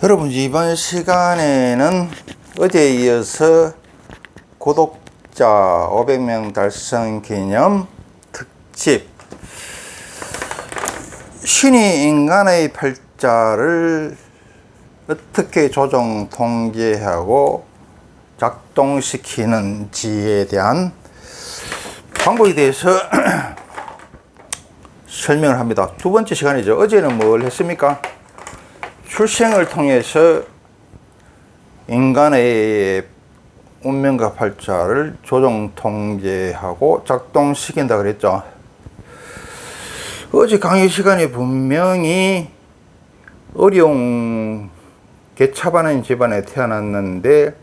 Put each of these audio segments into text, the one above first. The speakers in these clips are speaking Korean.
여러분, 이번 시간에는 어제에 이어서 구독자 500명 달성 기념 특집, 신이 인간의 팔자를 어떻게 조정 통제하고 작동시키는지에 대한 방법에 대해서 설명을 합니다. 두 번째 시간이죠. 어제는 뭘 했습니까? 출생을 통해서 인간의 운명과 팔자를 조정 통제하고 작동시킨다 그랬죠. 어제 강의 시간에 분명히 어려운 개차반인 집안에 태어났는데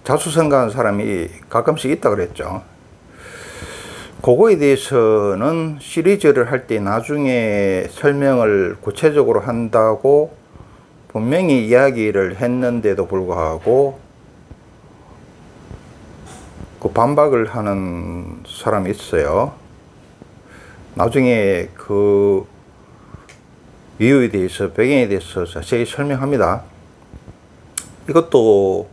자수성가한 사람이 가끔씩 있다 그랬죠. 그거에 대해서는 시리즈를 할 때 나중에 설명을 구체적으로 한다고 분명히 이야기를 했는데도 불구하고 그 반박을 하는 사람이 있어요. 나중에 그 이유에 대해서, 배경에 대해서 자세히 설명합니다. 이것도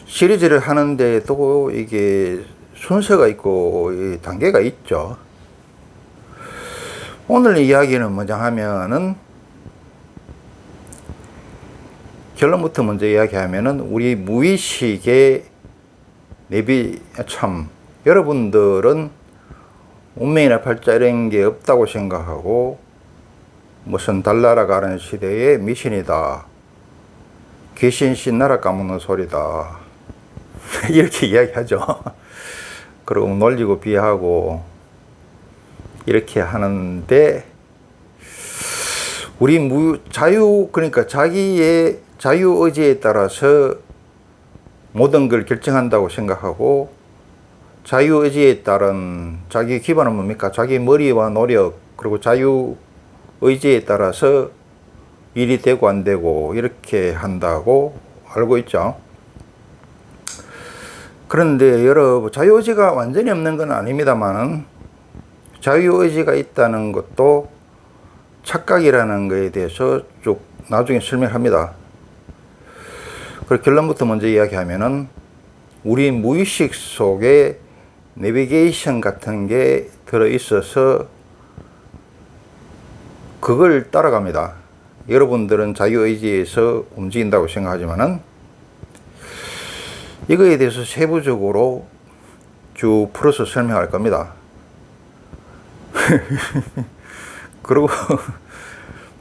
시리즈를 하는데도 이게 순서가 있고 단계가 있죠. 오늘 이야기는 뭐냐 하면은, 결론부터 먼저 이야기하면은, 우리 무의식의 여러분들은 운명이나 팔자 이런 게 없다고 생각하고 무슨 달나라 가는 시대의 미신이다, 귀신 신나라 까먹는 소리다 이렇게 이야기하죠. 그리고 놀리고 비하하고 이렇게 하는데, 우리 그러니까 자기의 자유의지에 따라서 모든 걸 결정한다고 생각하고, 자유의지에 따른 자기 기반은 뭡니까? 자기 머리와 노력, 그리고 자유의지에 따라서 일이 되고 안 되고 이렇게 한다고 알고 있죠. 그런데 여러분, 자유의지가 완전히 없는 건 아닙니다만은, 자유의지가 있다는 것도 착각이라는 것에 대해서 쭉 나중에 설명합니다. 그리고 결론부터 먼저 이야기하면은, 우리 무의식 속에 내비게이션 같은 게 들어있어서 그걸 따라갑니다. 여러분들은 자유의지에서 움직인다고 생각하지만은, 이거에 대해서 세부적으로 쭉 풀어서 설명할 겁니다. 그리고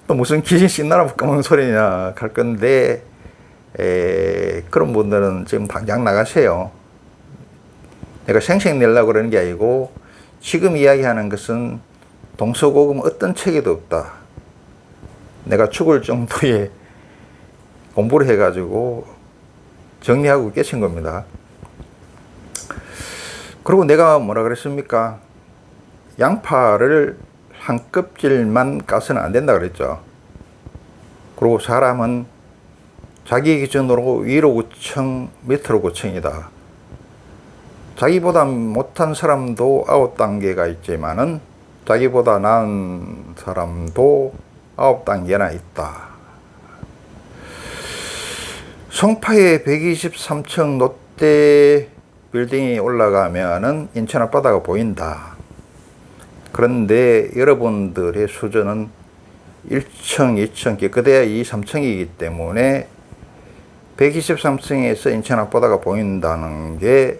또 무슨 귀신 신나라 까먹는 소리냐 할 건데, 그런 분들은 지금 당장 나가세요. 내가 생색 내려고 그러는 게 아니고, 지금 이야기하는 것은 동서고금 어떤 책에도 없다. 내가 죽을 정도의 공부를 해가지고 정리하고 계신 겁니다. 그리고 내가 뭐라 그랬습니까? 양파를 한 껍질만 까서는 안 된다 그랬죠. 그리고 사람은 자기 기준으로 위로 9층, 밑으로 9층이다. 자기보다 못한 사람도 9단계가 있지만은 자기보다 나은 사람도 9단계나 있다. 송파의 123층 롯데 빌딩이 올라가면은 인천 앞바다가 보인다. 그런데 여러분들의 수준은 1층, 2층, 그대야 2, 3층이기 때문에 123층에서 인천 앞바다가 보인다는 게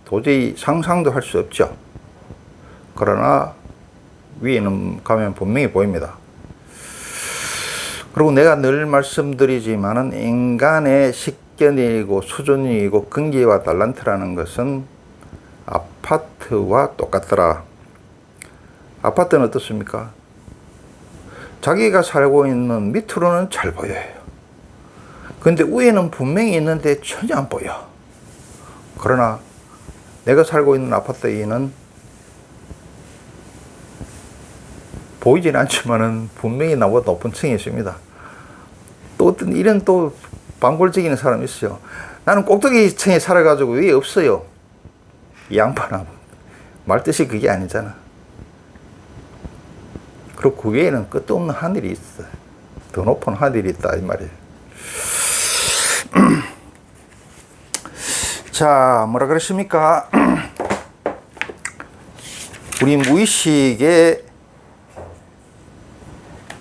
도저히 상상도 할 수 없죠. 그러나 위에는 가면 분명히 보입니다. 그리고 내가 늘 말씀드리지만은, 인간의 식견이고 수준이고 근기와 달란트라는 것은 아파트와 똑같더라. 아파트는 어떻습니까? 자기가 살고 있는 밑으로는 잘 보여요. 근데 위에는 분명히 있는데 전혀 안 보여. 그러나 내가 살고 있는 아파트에는 보이진 않지만은 분명히 나보다 높은 층이 있습니다. 또 어떤 이런 또 방골적인 사람이 있어요. 나는 꼭대기 층에 살아가지고 위에 없어요. 이 양반아, 말 뜻이 그게 아니잖아. 그리고 그 위에는 끝도 없는 하늘이 있어요. 더 높은 하늘이 있다 이 말이에요. 자, 뭐라 그랬습니까? 우리 무의식에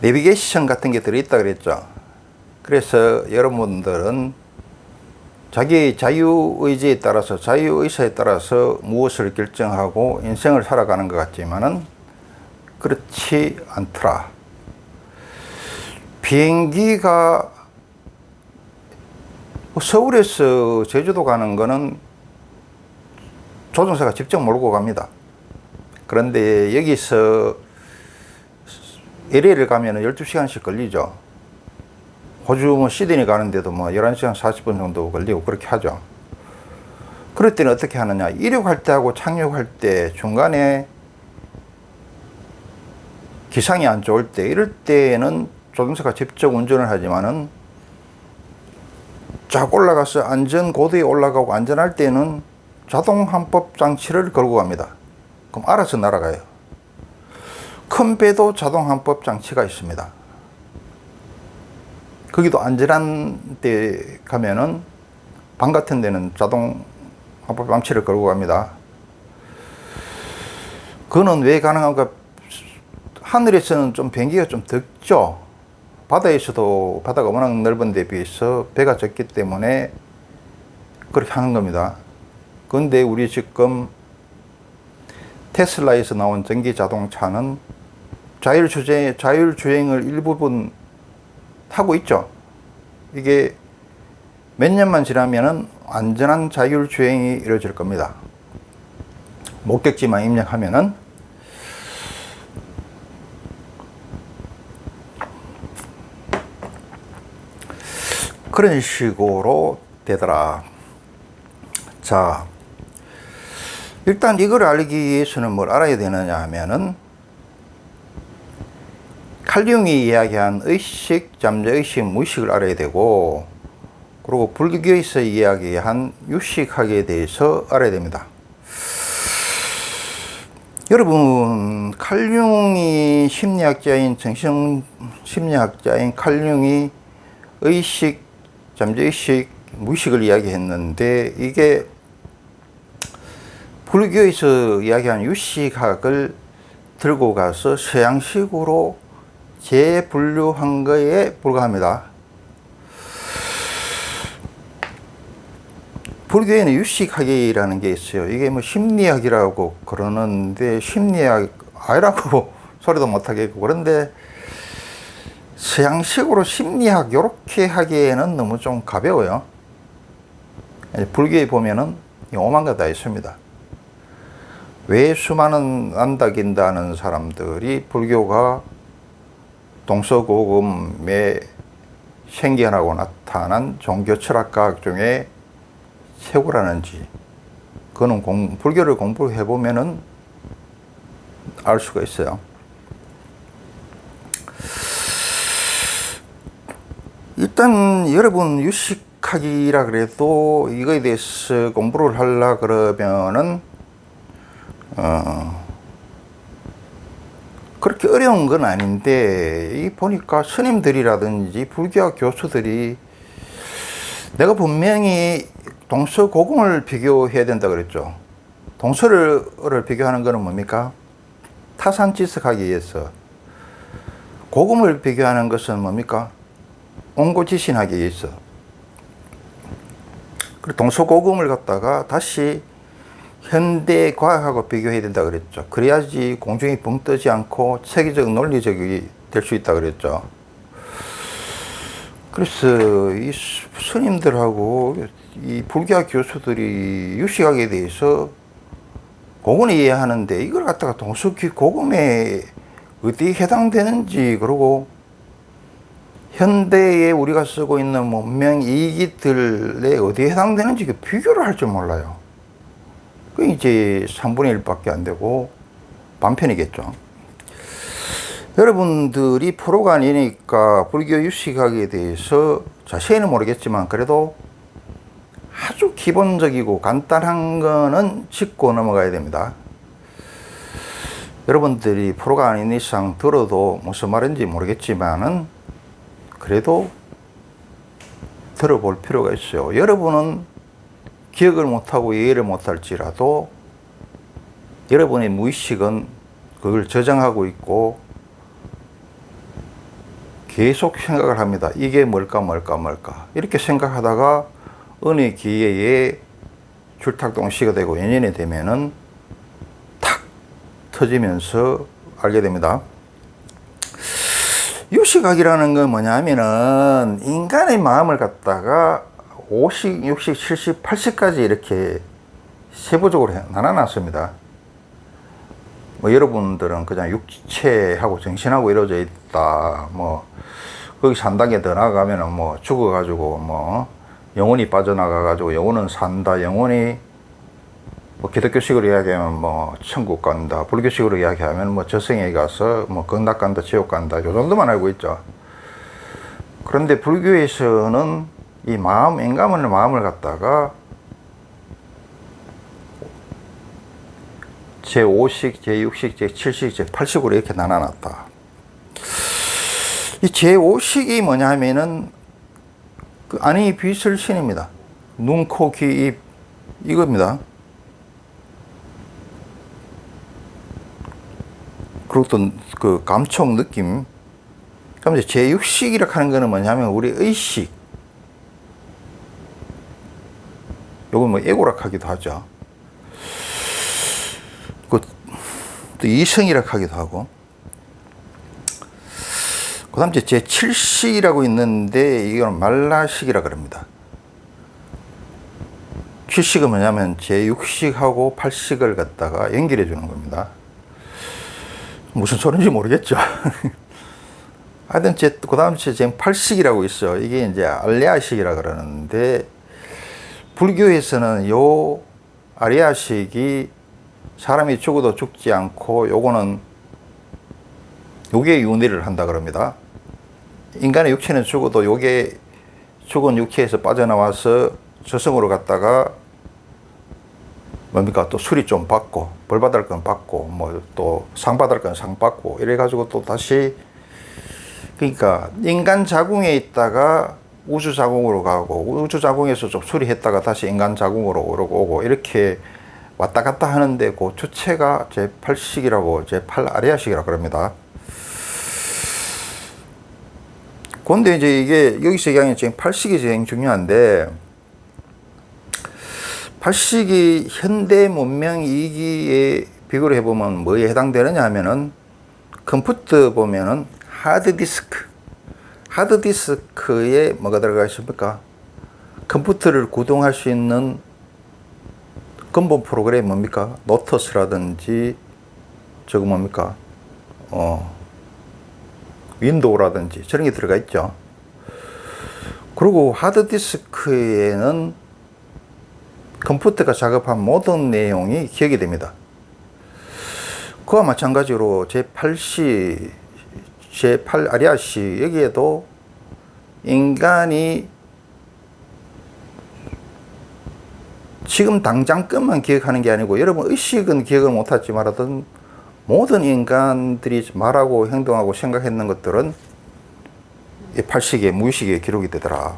내비게이션 같은 게 들어있다 그랬죠. 그래서 여러분들은 자기의 자유의지에 따라서, 자유의사에 따라서 무엇을 결정하고 인생을 살아가는 것 같지만은 그렇지 않더라. 비행기가 서울에서 제주도 가는 거는 조종사가 직접 몰고 갑니다. 그런데 여기서 LA를 가면 12시간씩 걸리죠. 호주 뭐 시드니 가는데도 뭐 11시간 40분 정도 걸리고 그렇게 하죠. 그럴 때는 어떻게 하느냐. 이륙할 때하고 착륙할 때 중간에 기상이 안 좋을 때, 이럴 때는 조종사가 직접 운전을 하지만은 쫙 올라가서 안전 고도에 올라가고 안전할 때는 자동 항법 장치를 걸고 갑니다. 그럼 알아서 날아가요. 큰 배도 자동 항법 장치가 있습니다. 거기도 안전한 데 가면은 방 같은 데는 자동 항법 장치를 걸고 갑니다. 그거는 왜 가능한가? 하늘에서는 좀 비행기가 좀 적죠. 바다에서도 바다가 워낙 넓은 데 비해서 배가 적기 때문에 그렇게 하는 겁니다. 그런데 우리 지금 테슬라에서 나온 전기 자동차는 자율주행을 일부분 하고 있죠. 이게 몇 년만 지나면은 안전한 자율주행이 이루어질 겁니다. 목적지만 입력하면은. 그런 식으로 되더라. 자, 일단 이걸 알기 위해서는 뭘 알아야 되느냐 하면은 칼융이 이야기한 의식, 잠재의식, 무의식을 알아야 되고, 그리고 불교에서 이야기한 유식학에 대해서 알아야 됩니다. 여러분, 칼융이 심리학자인, 정신심리학자인 칼융이 의식, 잠재의식, 무의식을 이야기했는데, 이게 불교에서 이야기한 유식학을 들고 가서 서양식으로 재분류한 거에 불과합니다. 불교에는 유식학이라는 게 있어요. 이게 뭐 심리학이라고 그러는데, 심리학 아니라고 소리도 못하겠고, 그런데 서양식으로 심리학 요렇게 하기에는 너무 좀 가벼워요. 불교에 보면은 오만 거 다 있습니다. 왜 수많은 안다긴다는 사람들이 불교가 동서고금에 생겨나고 나타난 종교 철학과학 중에 최고라는지, 그거는 불교를 공부해 보면은 알 수가 있어요. 일단 여러분, 유식학이라 그래도 이거에 대해서 공부를 하려 그러면은 그렇게 어려운 건 아닌데, 이 보니까 스님들이라든지 불교학 교수들이, 내가 분명히 동서고금을 비교해야 된다 그랬죠. 동서를 비교하는 거는 뭡니까? 타산지석하기 위해서. 고금을 비교하는 것은 뭡니까? 옹고지신하기 위해서. 그리고 동서고금을 갖다가 다시 현대 과학하고 비교해야 된다 그랬죠. 그래야지 공중이 붕 뜨지 않고 체계적 논리적이 될 수 있다 그랬죠. 그래서 이 스님들하고 이 불교학 교수들이 유식학에 대해서 고금을 이해하는데, 이걸 갖다가 동서고금에 어디에 해당되는지, 그리고 현대에 우리가 쓰고 있는 문명 이기들에 어디에 해당되는지 비교를 할 줄 몰라요. 그 이제 3분의 1밖에 안 되고 반편이겠죠. 여러분들이 프로가 아니니까 불교 유식학에 대해서 자세히는 모르겠지만, 그래도 아주 기본적이고 간단한 거는 짚고 넘어가야 됩니다. 여러분들이 프로가 아닌 이상 들어도 무슨 말인지 모르겠지만은, 그래도 들어볼 필요가 있어요. 여러분은 기억을 못하고 이해를 못할지라도 여러분의 무의식은 그걸 저장하고 있고 계속 생각을 합니다. 이게 뭘까 이렇게 생각하다가 어느 기회에 줄탁동시가 되고 연연이 되면은 탁 터지면서 알게 됩니다. 유시각이라는 건 뭐냐면은 인간의 마음을 갖다가 50, 60, 70, 80까지 이렇게 세부적으로 나눠놨습니다. 뭐 여러분들은 그냥 육체하고 정신하고 이루어져 있다. 뭐 거기서 한 단계 더 나아가면은 뭐 죽어가지고 뭐 영혼이 빠져나가가지고 영혼은 산다. 영혼이 뭐 기독교식으로 이야기하면 뭐 천국 간다. 불교식으로 이야기하면 뭐 저승에 가서 뭐 극락 간다, 지옥 간다. 요 정도만 알고 있죠. 그런데 불교에서는 이 마음, 인간의 마음을 갖다가 제5식, 제6식, 제7식, 제8식으로 이렇게 나눠놨다. 이 제5식이 뭐냐 하면은 그 안이 비설신입니다. 눈, 코, 귀, 입 이겁니다. 그리고 또 그 감촉, 느낌. 그럼 이제 제6식이라고 하는 거는 뭐냐면 우리 의식. 요건 뭐 에고락 하기도 하죠. 또 이성이라고 하기도 하고. 그 다음 제7식이라고 있는데 이건 말라식이라고 그럽니다. 7식은 뭐냐면 제6식하고 8식을 갖다가 연결해 주는 겁니다. 무슨 소리인지 모르겠죠. 하여튼 그 다음 제8식이라고 있어요. 이게 이제 알레아식이라고 그러는데 불교에서는 요 아리아식이 사람이 죽어도 죽지 않고 요거는 요게 윤회를 한다 그럽니다. 인간의 육체는 죽어도 요게 죽은 육체에서 빠져나와서 저승으로 갔다가 뭡니까 또 수리 좀 받고 벌 받을 건 받고 뭐 또 상 받을 건 상 받고 이래 가지고 또 다시 그러니까 인간 자궁에 있다가 우주 자궁으로 가고 우주 자궁에서 좀 수리했다가 다시 인간 자궁으로 오고 이렇게 왔다 갔다 하는데 그 주체가 제8식이라고 제8아리아식이라고 그럽니다. 그런데 이제 이게 여기서 얘기하는 지금 8식이 제일 중요한데 8식이 현대 문명 2기에 비교를 해보면 뭐에 해당되느냐 하면은 컴퓨터 보면은 하드디스크에 뭐가 들어가 있습니까? 컴퓨터를 구동할 수 있는 근본 프로그램이 뭡니까? 노터스라든지 저거 뭡니까? 윈도우라든지 저런 게 들어가 있죠. 그리고 하드디스크에는 컴퓨터가 작업한 모든 내용이 기억이 됩니다. 그와 마찬가지로 제8시, 제8아리아시 여기에도 인간이 지금 당장 것만 기억하는 게 아니고 여러분 의식은 기억을 못하지 말하던 모든 인간들이 말하고 행동하고 생각했는 것들은 이 8식의 무의식에 기록이 되더라.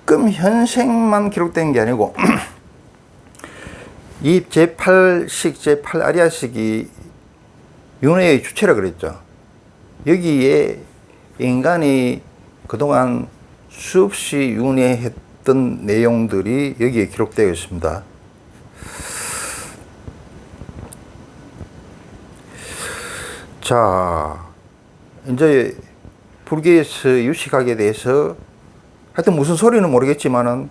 지금 현생만 기록된 게 아니고 이 제8식, 제8아리아식이 윤회의 주체라 그랬죠. 여기에 인간이 그동안 수없이 윤회했던 내용들이 여기에 기록되어 있습니다. 자, 이제 불교에서 유식학에 대해서 하여튼 무슨 소리는 모르겠지만은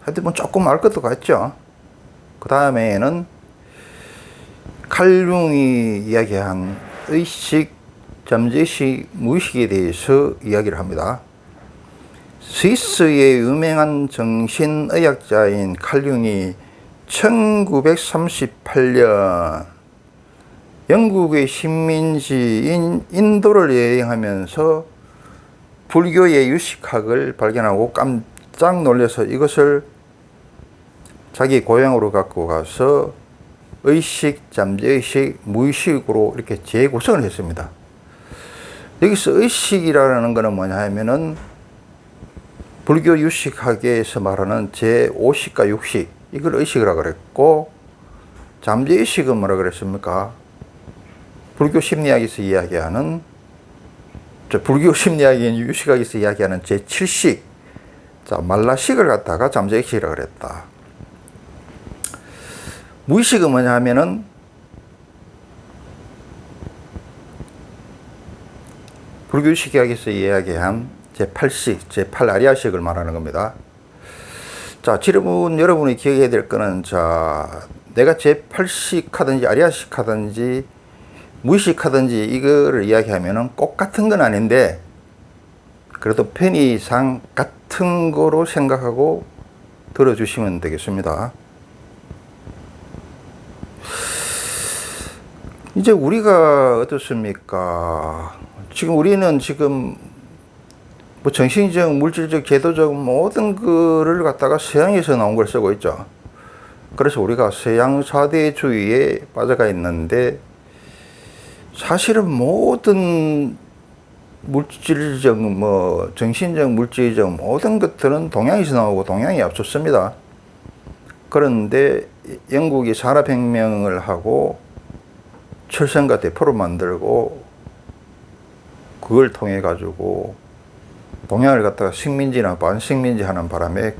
하여튼 뭐 조금 알 것도 같죠. 그 다음에는 칼융이 이야기한 의식, 잠재의식, 무의식에 대해서 이야기를 합니다. 스위스의 유명한 정신의학자인 칼융이 1938년 영국의 식민지인 인도를 여행하면서 불교의 유식학을 발견하고 깜짝 놀라서 이것을 자기 고향으로 갖고 가서 의식, 잠재의식, 무의식으로 이렇게 재구성을 했습니다. 여기서 의식이라는 거는 뭐냐 하면은 불교 유식학에서 말하는 제5식과 6식, 이걸 의식이라고 그랬고, 잠재의식은 뭐라 그랬습니까? 불교 심리학에서 이야기하는, 불교 심리학인 유식학에서 이야기하는 제7식, 자, 말라식을 갖다가 잠재의식이라고 그랬다. 무의식은 뭐냐 하면은 불교 유식학에서 이야기한 제8식, 제8아리아식을 말하는 겁니다. 자, 여러분이 기억해야 될 거는, 자, 내가 제8식 하든지 아리아식 하든지 무의식 하든지 이거를 이야기하면은 꼭 같은 건 아닌데, 그래도 편의상 같은 거로 생각하고 들어주시면 되겠습니다. 이제 우리가 어떻습니까? 우리는 지금 뭐 정신적, 물질적, 제도적 모든 거를 갖다가 서양에서 나온 걸 쓰고 있죠. 그래서 우리가 서양 사대주의에 빠져가 있는데, 사실은 모든 물질적, 정신적, 물질적 모든 것들은 동양에서 나오고 동양이 앞섰습니다. 그런데 영국이 산업혁명을 하고 철생과 대포를 만들고 그걸 통해 가지고 동양을 갖다가 식민지나 반식민지 하는 바람에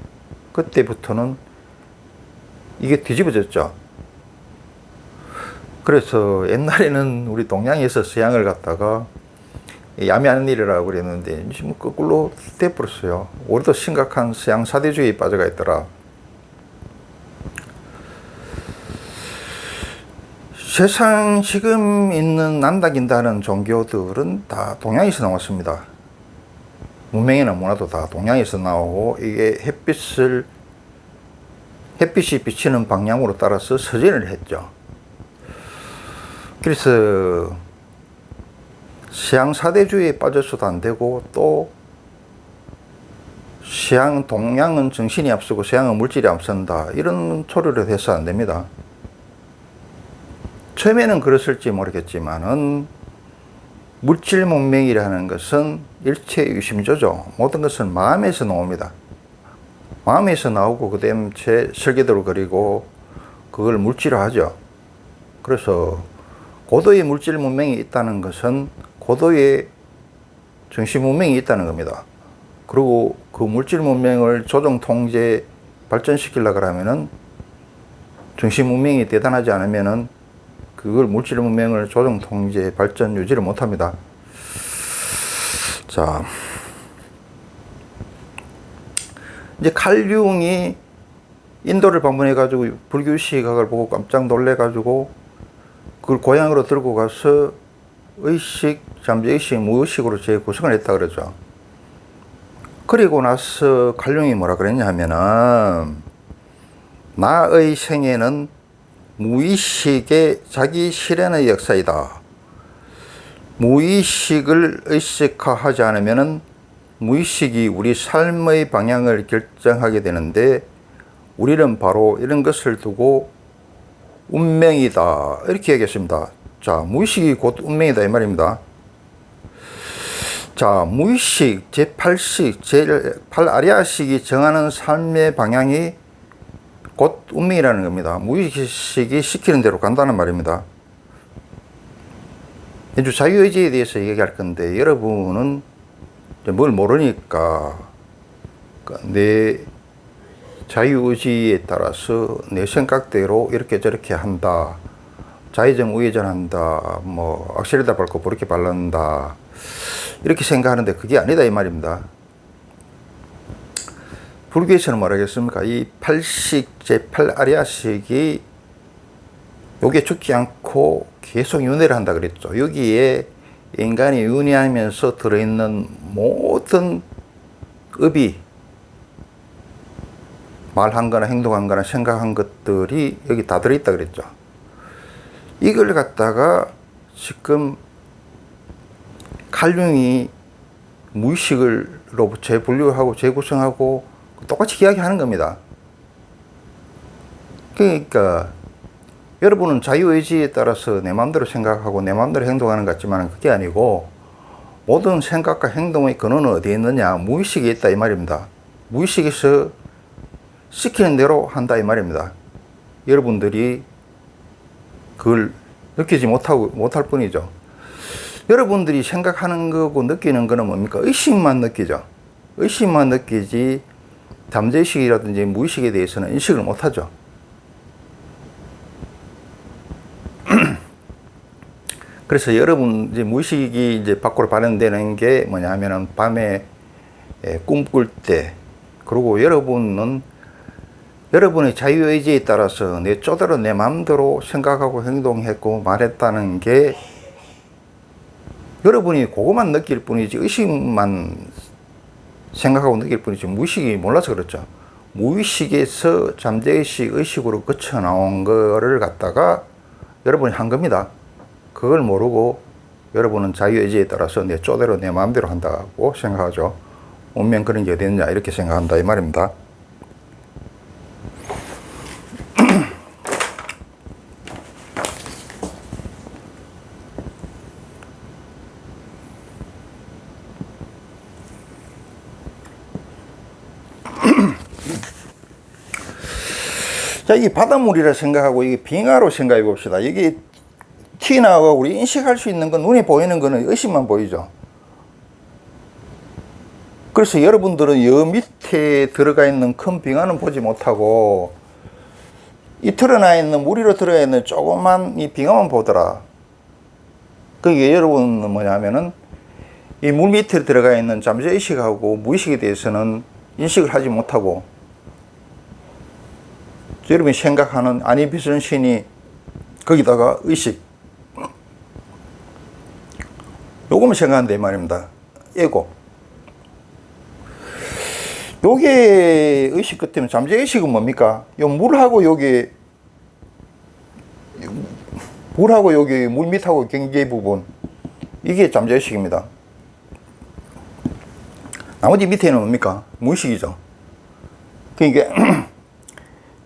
그때부터는 이게 뒤집어졌죠. 그래서 옛날에는 우리 동양에서 서양을 갖다가 야매하는 일이라고 그랬는데 이제 뭐 거꾸로 돼버렸어요. 우리도 심각한 서양 사대주의에 빠져가 있더라. 세상 지금 있는 난다긴다는 종교들은 다 동양에서 나왔습니다. 문명이나 문화도 다 동양에서 나오고, 이게 햇빛이 비치는 방향으로 따라서 서진을 했죠. 그래서 서양 사대주의에 빠져서도 안 되고, 또 동양은 정신이 앞서고 서양은 물질이 앞선다, 이런 소리를 해서 안 됩니다. 처음에는 그랬을지 모르겠지만은 물질 문명이라는 것은 일체 유심조죠. 모든 것은 마음에서 나옵니다. 마음에서 나오고 그다음 제 설계도를 그리고 그걸 물질화하죠. 그래서 고도의 물질 문명이 있다는 것은 고도의 정신 문명이 있다는 겁니다. 그리고 그 물질 문명을 조정 통제 발전시키려고 하면은 정신 문명이 대단하지 않으면은 그걸 물질 문명을 조정 통제 발전 유지를 못 합니다. 자, 이제 칼 융이 인도를 방문해 가지고 불교 시각을 보고 깜짝 놀래 가지고 그걸 고향으로 들고 가서 의식, 잠재의식, 무의식으로 재구성을 했다 그러죠. 그리고 나서 칼 융이 뭐라 그랬냐 하면은, 나의 생애는 무의식의 자기 실현의 역사이다. 무의식을 의식화하지 않으면 무의식이 우리 삶의 방향을 결정하게 되는데, 우리는 바로 이런 것을 두고 운명이다, 이렇게 얘기했습니다. 자, 무의식이 곧 운명이다 이 말입니다. 자, 무의식, 제8식, 제8아리아식이 정하는 삶의 방향이 곧 운명이라는 겁니다. 무의식이 시키는 대로 간다는 말입니다. 이제 자유의지에 대해서 얘기할 건데, 여러분은 뭘 모르니까 내 자유의지에 따라서 내 생각대로 이렇게 저렇게 한다, 좌회전 우회전 한다, 뭐 악셀레다 밟고 브레이크 밟는다, 이렇게 생각하는데 그게 아니다 이 말입니다. 불교에서는 뭐라 하겠습니까? 이 8식, 제8아리아식이 요게 죽지 않고 계속 윤회를 한다 그랬죠. 여기에 인간이 윤회하면서 들어있는 모든 업이, 말한 거나 행동한 거나 생각한 것들이 여기 다 들어있다 그랬죠. 이걸 갖다가 지금 칼 융이 무의식으로 재분류하고 재구성하고 똑같이 이야기하는 겁니다. 그러니까 여러분은 자유의지에 따라서 내 마음대로 생각하고 내 마음대로 행동하는 것 같지만 그게 아니고, 모든 생각과 행동의 근원은 어디에 있느냐? 무의식에 있다 이 말입니다. 무의식에서 시키는 대로 한다 이 말입니다. 여러분들이 그걸 느끼지 못할 뿐이죠. 여러분들이 생각하는 거고 느끼는 거는 뭡니까? 의식만 느끼죠. 의식만 느끼지 잠재의식이라든지 무의식에 대해서는 인식을 못하죠. 그래서 여러분 이제 무의식이 이제 밖으로 발현되는 게 뭐냐 하면은 밤에 꿈꿀 때, 그리고 여러분은 여러분의 자유의지에 따라서 내 쪼대로 내 마음대로 생각하고 행동했고 말했다는 게 여러분이 그것만 느낄 뿐이지 의식만 생각하고 느낄 뿐이지 무의식이 몰라서 그렇죠. 무의식에서 잠재의식, 의식으로 거쳐 나온 거를 갖다가 여러분이 한 겁니다. 그걸 모르고 여러분은 자유의지에 따라서 내 쪼대로 내 마음대로 한다고 생각하죠. 운명 그런 게 어디 있느냐 이렇게 생각한다 이 말입니다. 자, 이게 바닷물이라 생각하고 이게 빙하로 생각해 봅시다. 이게 튀어나오고 우리 인식할 수 있는 건 눈에 보이는 거는 의식만 보이죠. 그래서 여러분들은 여 밑에 들어가 있는 큰 빙하는 보지 못하고 이 드러나 있는 물 위로 들어가 있는 조그만 이 빙하만 보더라. 그게 여러분은 뭐냐면은 이 물 밑에 들어가 있는 잠재의식하고 무의식에 대해서는 인식을 하지 못하고 여러분이 생각하는 아니 비선신이 거기다가 의식 요거만 생각한다 이 말입니다. 에고. 요게 의식 같으면 잠재의식은 뭡니까? 요 물하고 여기 물 밑하고 경계 부분 이게 잠재의식입니다. 나머지 밑에는 뭡니까? 무의식이죠. 그러니까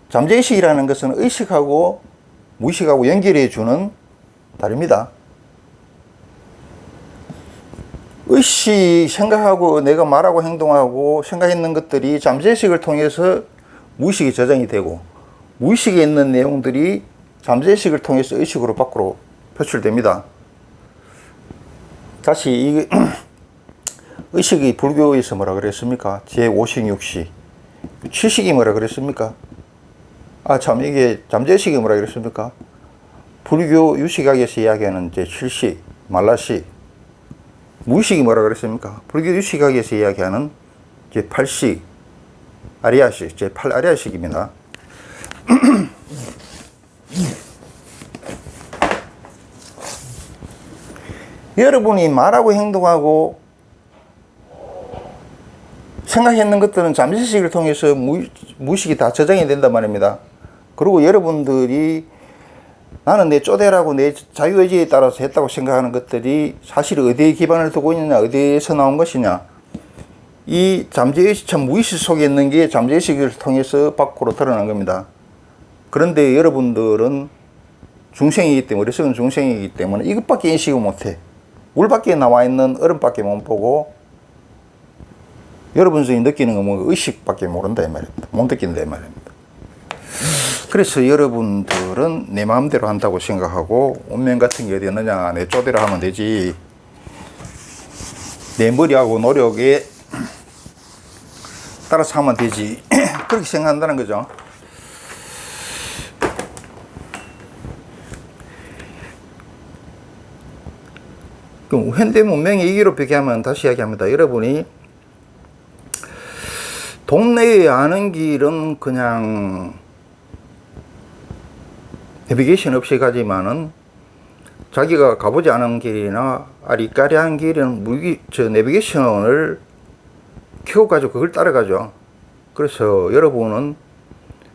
잠재의식이라는 것은 의식하고 무의식하고 연결해 주는 다릅니다. 의식, 생각하고 내가 말하고 행동하고 생각했는 것들이 잠재의식을 통해서 무의식이 저장이 되고 무의식에 있는 내용들이 잠재의식을 통해서 의식으로 밖으로 표출됩니다. 다시 이 의식이 불교에서 뭐라 그랬습니까? 제56시. 취식이 뭐라 그랬습니까? 아, 참, 이게 잠재의식이 뭐라 그랬습니까? 불교 유식학에서 이야기하는 제7식, 말라식. 무의식이 뭐라 그랬습니까? 불교 유식학에서 이야기하는 제8식, 아리아식, 제8아리아식입니다. 여러분이 말하고 행동하고 생각했는 것들은 잠재의식을 통해서 무의식이 다 저장이 된단 말입니다. 그리고 여러분들이 나는 내 쪼대라고 내 자유의지에 따라서 했다고 생각하는 것들이 사실 어디에 기반을 두고 있느냐, 어디에서 나온 것이냐. 이 잠재의식, 참 무의식 속에 있는 게 잠재의식을 통해서 밖으로 드러난 겁니다. 그런데 여러분들은 중생이기 때문에, 어리석은 중생이기 때문에 이것밖에 인식을 못해. 물 밖에 나와 있는 얼음밖에 못 보고 여러분들이 느끼는 건 뭐 의식밖에 모른다 이 말입니다. 못 느낀다 이 말입니다. 그래서 여러분들은 내 마음대로 한다고 생각하고 운명 같은 게 어디 있느냐, 내 쪼대로 하면 되지, 내 머리하고 노력에 따라서 하면 되지 그렇게 생각한다는 거죠. 그럼 현대 문명의 이기로 표기하면 다시 이야기합니다. 여러분이 동네에 아는 길은 그냥 내비게이션 없이 가지만은 자기가 가보지 않은 길이나 아리까리한 길은 내비게이션을 켜가지고 그걸 따라가죠. 그래서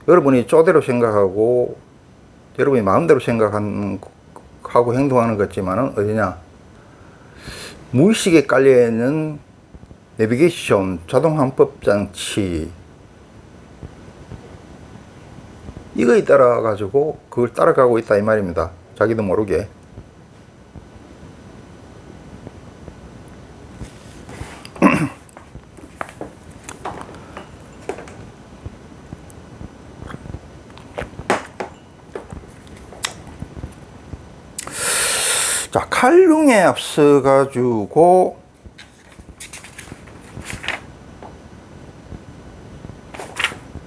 여러분이 쪼대로 생각하고 여러분이 마음대로 생각하고 행동하는 것 같지만은 어디냐? 무의식에 깔려있는 내비게이션, 자동 항법 장치 이거에 따라 가지고 그걸 따라가고 있다 이 말입니다. 자기도 모르게. 칼륨에 앞서 가지고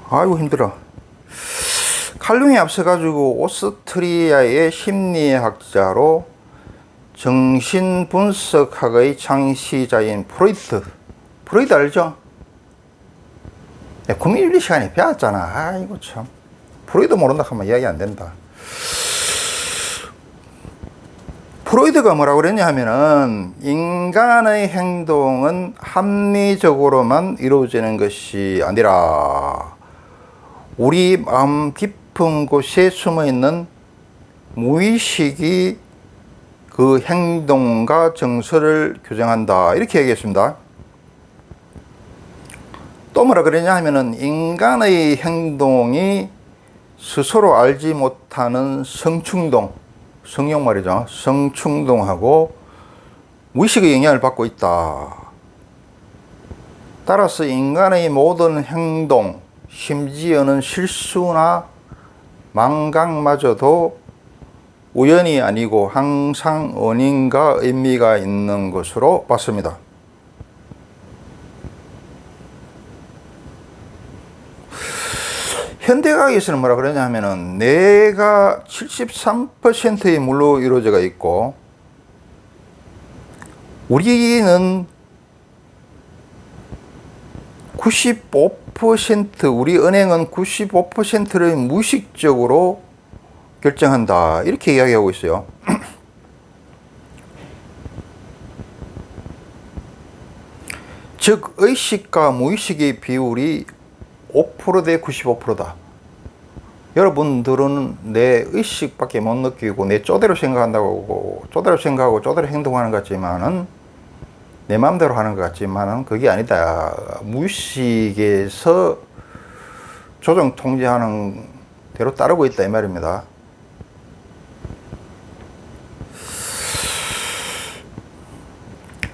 아이고 힘들어. 칼륨에 앞서 가지고 오스트리아의 심리학자로 정신분석학의 창시자인 프로이드 알죠? 국민윤리 시간에 배웠잖아. 아이고 참, 프로이드 모른다 하면 이야기 안 된다. 프로이드가 뭐라고 그랬냐 하면은, 인간의 행동은 합리적으로만 이루어지는 것이 아니라 우리 마음 깊은 곳에 숨어 있는 무의식이 그 행동과 정서를 규정한다, 이렇게 얘기했습니다. 또 뭐라 그러냐 하면은, 인간의 행동이 스스로 알지 못하는 성충동, 성령 말이죠. 성충동하고 무의식의 영향을 받고 있다. 따라서 인간의 모든 행동, 심지어는 실수나 망각마저도 우연이 아니고 항상 원인과 의미가 있는 것으로 봤습니다. 현대과학에서는 뭐라 그러냐 하면은, 뇌가 73%의 물로 이루어져 있고, 우리는 95%, 우리 은행은 95%를 무의식적으로 결정한다, 이렇게 이야기하고 있어요. 즉 의식과 무의식의 비율이 5% 대 95%다. 여러분들은 내 의식밖에 못 느끼고 내 쪼대로 생각한다고, 쪼대로 생각하고 쪼대로 행동하는 것 같지만은, 내 마음대로 하는 것 같지만은 그게 아니다. 무의식에서 조정 통제하는 대로 따르고 있다, 이 말입니다.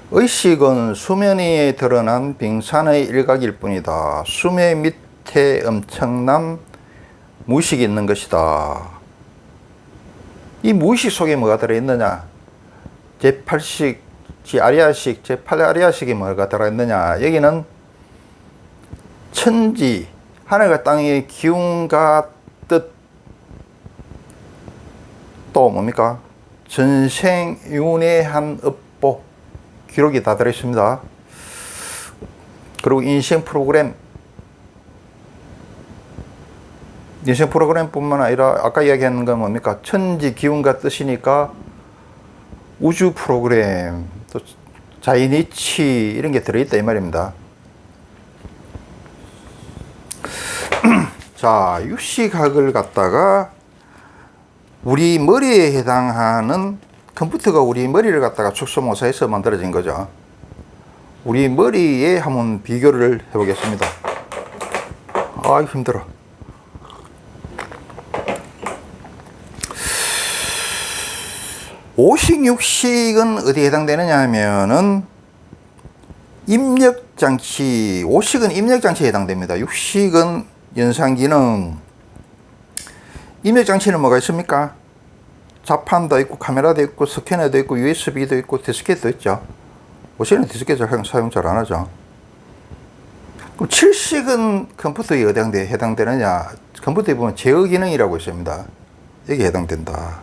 의식은 수면 위에 드러난 빙산의 일각일 뿐이다. 수면 밑에 엄청난 무의식이 있는 것이다. 이 무의식 속에 뭐가 들어있느냐? 제8식, 아리아식, 제8아리아식이 뭐가 들어있느냐? 여기는 천지, 하늘과 땅의 기운과 뜻, 또 뭡니까? 전생윤회한 업보, 기록이 다 들어있습니다. 그리고 인생 프로그램뿐만 아니라 아까 이야기한 건 뭡니까? 천지 기운과 뜻이니까 우주 프로그램, 또 자이니치, 이런 게 들어있다, 이 말입니다. 자, 육시각을 갖다가 우리 머리에 해당하는, 컴퓨터가 우리 머리를 갖다가 축소모사해서 만들어진 거죠. 우리 머리에 한번 비교를 해보겠습니다. 아, 힘들어. 오식, 육식은 어디에 해당되느냐 하면은 입력장치, 오식은 입력장치에 해당됩니다. 육식은 연상기능. 입력장치는 뭐가 있습니까? 자판도 있고, 카메라도 있고, 스캐너도 있고, USB도 있고, 디스켓도 있죠. 오식은 디스켓 사용 잘 안 하죠. 그럼 칠식은 컴퓨터에 어디에 해당되느냐? 컴퓨터에 보면 제어 기능이라고 있습니다. 여기에 해당된다.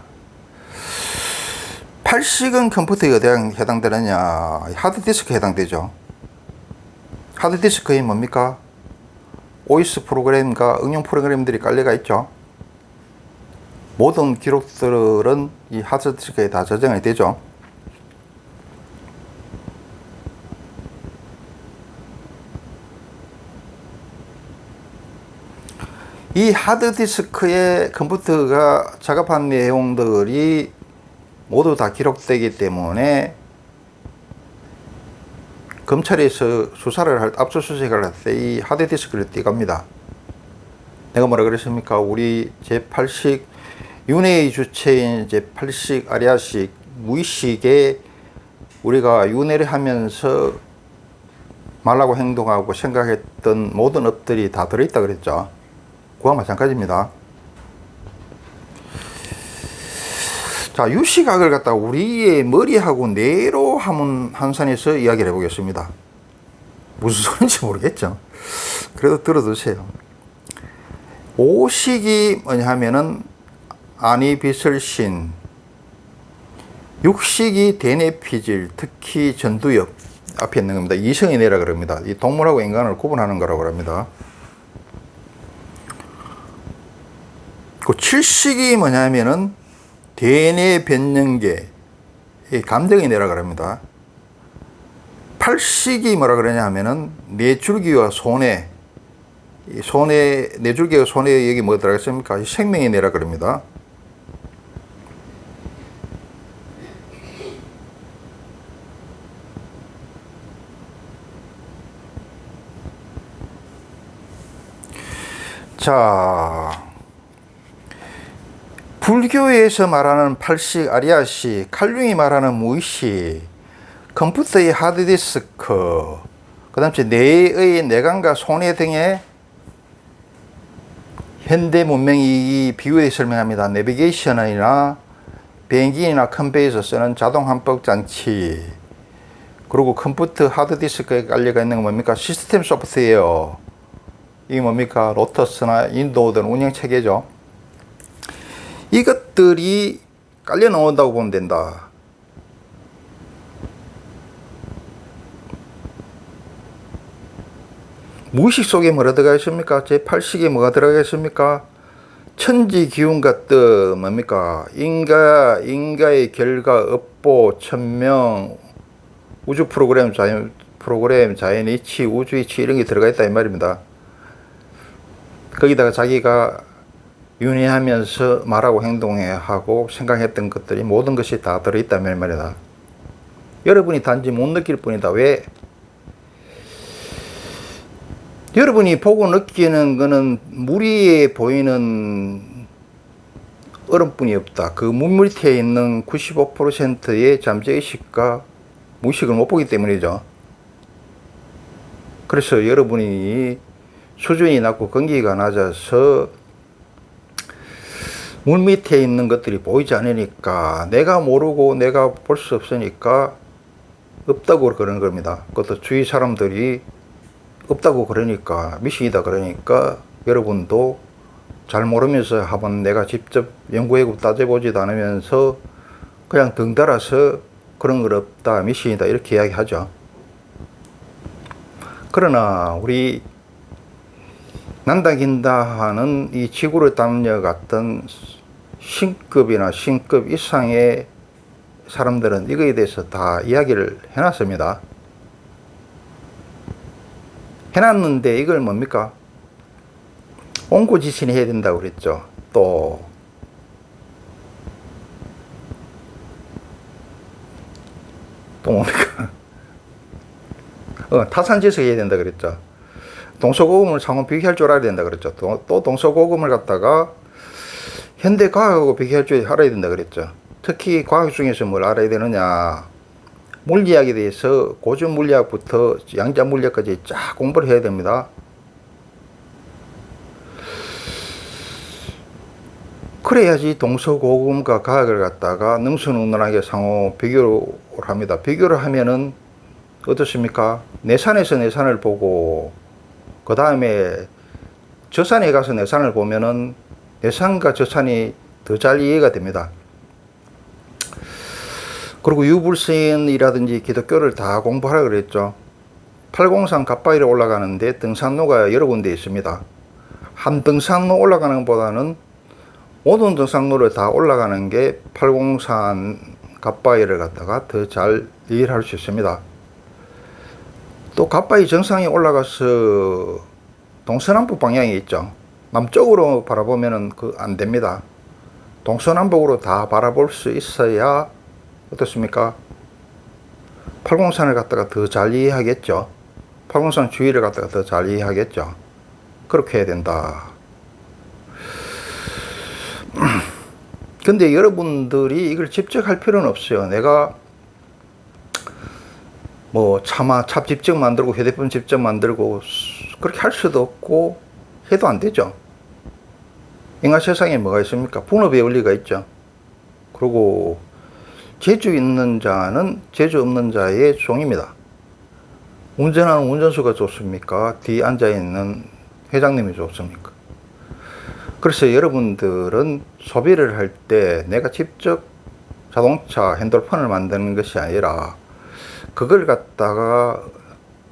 팔식은 컴퓨터에 어디에 해당되느냐? 하드디스크에 해당되죠. 하드디스크에 뭡니까? OS 프로그램과 응용 프로그램들이 깔려가 있죠. 모든 기록들은 이 하드디스크에 다 저장이 되죠. 이 하드디스크에 컴퓨터가 작업한 내용들이 모두 다 기록되기 때문에 검찰에서 수사를 할, 압수수색을 할 때 이 하드디스크를 떼갑니다. 내가 뭐라 그랬습니까? 우리 제8식, 윤회의 주체인 제8식 아리아식 무의식에 우리가 윤회를 하면서 말하고 행동하고 생각했던 모든 업들이 다 들어있다 그랬죠. 그와 마찬가지입니다. 자, 유시각을 갖다가 우리의 머리하고 뇌로 한산해서 이야기를 해보겠습니다. 무슨 소리인지 모르겠죠. 그래도 들어두세요. 오식이 뭐냐 하면은 아니비설신, 육식이 대뇌피질, 특히 전두엽 앞에 있는 겁니다. 이성이 내라 그럽니다. 이 동물하고 인간을 구분하는 거라고 합니다. 그 칠식이 뭐냐 하면은 대뇌 변연계, 감정이 내라 그럽니다. 팔식이 뭐라 그러냐 하면은 뇌줄기와 손해, 뇌줄기와 손해 여기 뭐 들어가겠습니까? 생명이 내라 그럽니다. 자, 불교에서 말하는 팔식 아리아식, 칼융이 말하는 무의식, 컴퓨터의 하드디스크, 그 다음에 뇌의 내관과 손해 등의 현대 문명이 비유해 설명합니다. 내비게이션이나 비행기나 컨베이에서 쓰는 자동 함복 장치, 그리고 컴퓨터 하드디스크에 깔려가 있는 건 뭡니까? 시스템 소프트웨어. 이게 뭡니까? 로터스나 인도어 등 운영 체계죠. 이것들이 깔려 나온다고 보면 된다. 무의식 속에 뭐가 들어가 있습니까? 제8식에 뭐가 들어가 있습니까? 천지 기운과 뜻, 뭡니까? 인가의 결과, 업보, 천명, 우주 프로그램, 자연 이치, 우주 이치 이런 게 들어가 있다 이 말입니다. 거기다가 자기가 윤회하면서 말하고 행동해야 하고 생각했던 것들이 모든 것이 다 들어있다는 말이다. 여러분이 단지 못 느낄 뿐이다. 왜? 여러분이 보고 느끼는 거는 물 위에 보이는 얼음뿐이 없다. 그 물 밑에 있는 95%의 잠재의식과 무의식을 못 보기 때문이죠. 그래서 여러분이 수준이 낮고 건기가 낮아서 물 밑에 있는 것들이 보이지 않으니까, 내가 모르고 내가 볼 수 없으니까 없다고 그러는 겁니다. 그것도 주위 사람들이 없다고 그러니까, 미신이다 그러니까 여러분도 잘 모르면서 한번 내가 직접 연구해보고 따져보지도 않으면서 그냥 덩달아서 그런 건 없다, 미신이다 이렇게 이야기하죠. 그러나 우리 난다 긴다 하는 이 지구를 담려갔던 신급이나 신급 이상의 사람들은 이거에 대해서 다 이야기를 해놨습니다. 해놨는데 이걸 뭡니까? 옹고지신이 해야 된다고 그랬죠. 또 뭡니까? 타산지석 해야 된다 그랬죠. 동서고금을 상호 비교할 줄 알아야 된다 그랬죠. 또 동서고금을 갖다가 현대 과학하고 비교할 줄 알아야 된다 그랬죠. 특히 과학 중에서 뭘 알아야 되느냐, 물리학에 대해서 고전 물리학부터 양자 물리학까지 쫙 공부를 해야 됩니다. 그래야지 동서고금과 과학을 갖다가 능수능란하게 상호 비교를 합니다. 비교를 하면은 어떻습니까? 내산에서 내산을 보고 그 다음에 저산에 가서 내산을 보면은 내산과 저산이 더 잘 이해가 됩니다. 그리고 유불선이라든지 기독교를 다 공부하라 그랬죠. 팔공산 갓바위로 올라가는데 등산로가 여러 군데 있습니다. 한 등산로 올라가는 것보다는 모든 등산로를 다 올라가는 게 팔공산 갓바위를 갖다가 더 잘 이해를 할 수 있습니다. 또 갓바위 정상에 올라가서 동서남북 방향이 있죠. 남쪽으로 바라보면은 안 됩니다. 동서남북으로 다 바라볼 수 있어야 어떻습니까? 팔공산을 갖다가 더 잘 이해하겠죠. 팔공산 주위를 갖다가 더 잘 이해하겠죠. 그렇게 해야 된다. 근데 여러분들이 이걸 직접 할 필요는 없어요. 내가 뭐 찹 직접 만들고 휴대폰 직접 만들고 그렇게 할 수도 없고 해도 안 되죠. 인간 세상에 뭐가 있습니까? 분업의 원리가 있죠. 그리고 재주 있는 자는 재주 없는 자의 종입니다. 운전하는 운전수가 좋습니까? 뒤에 앉아있는 회장님이 좋습니까? 그래서 여러분들은 소비를 할 때 내가 직접 자동차 핸들폰을 만드는 것이 아니라 그걸 갖다가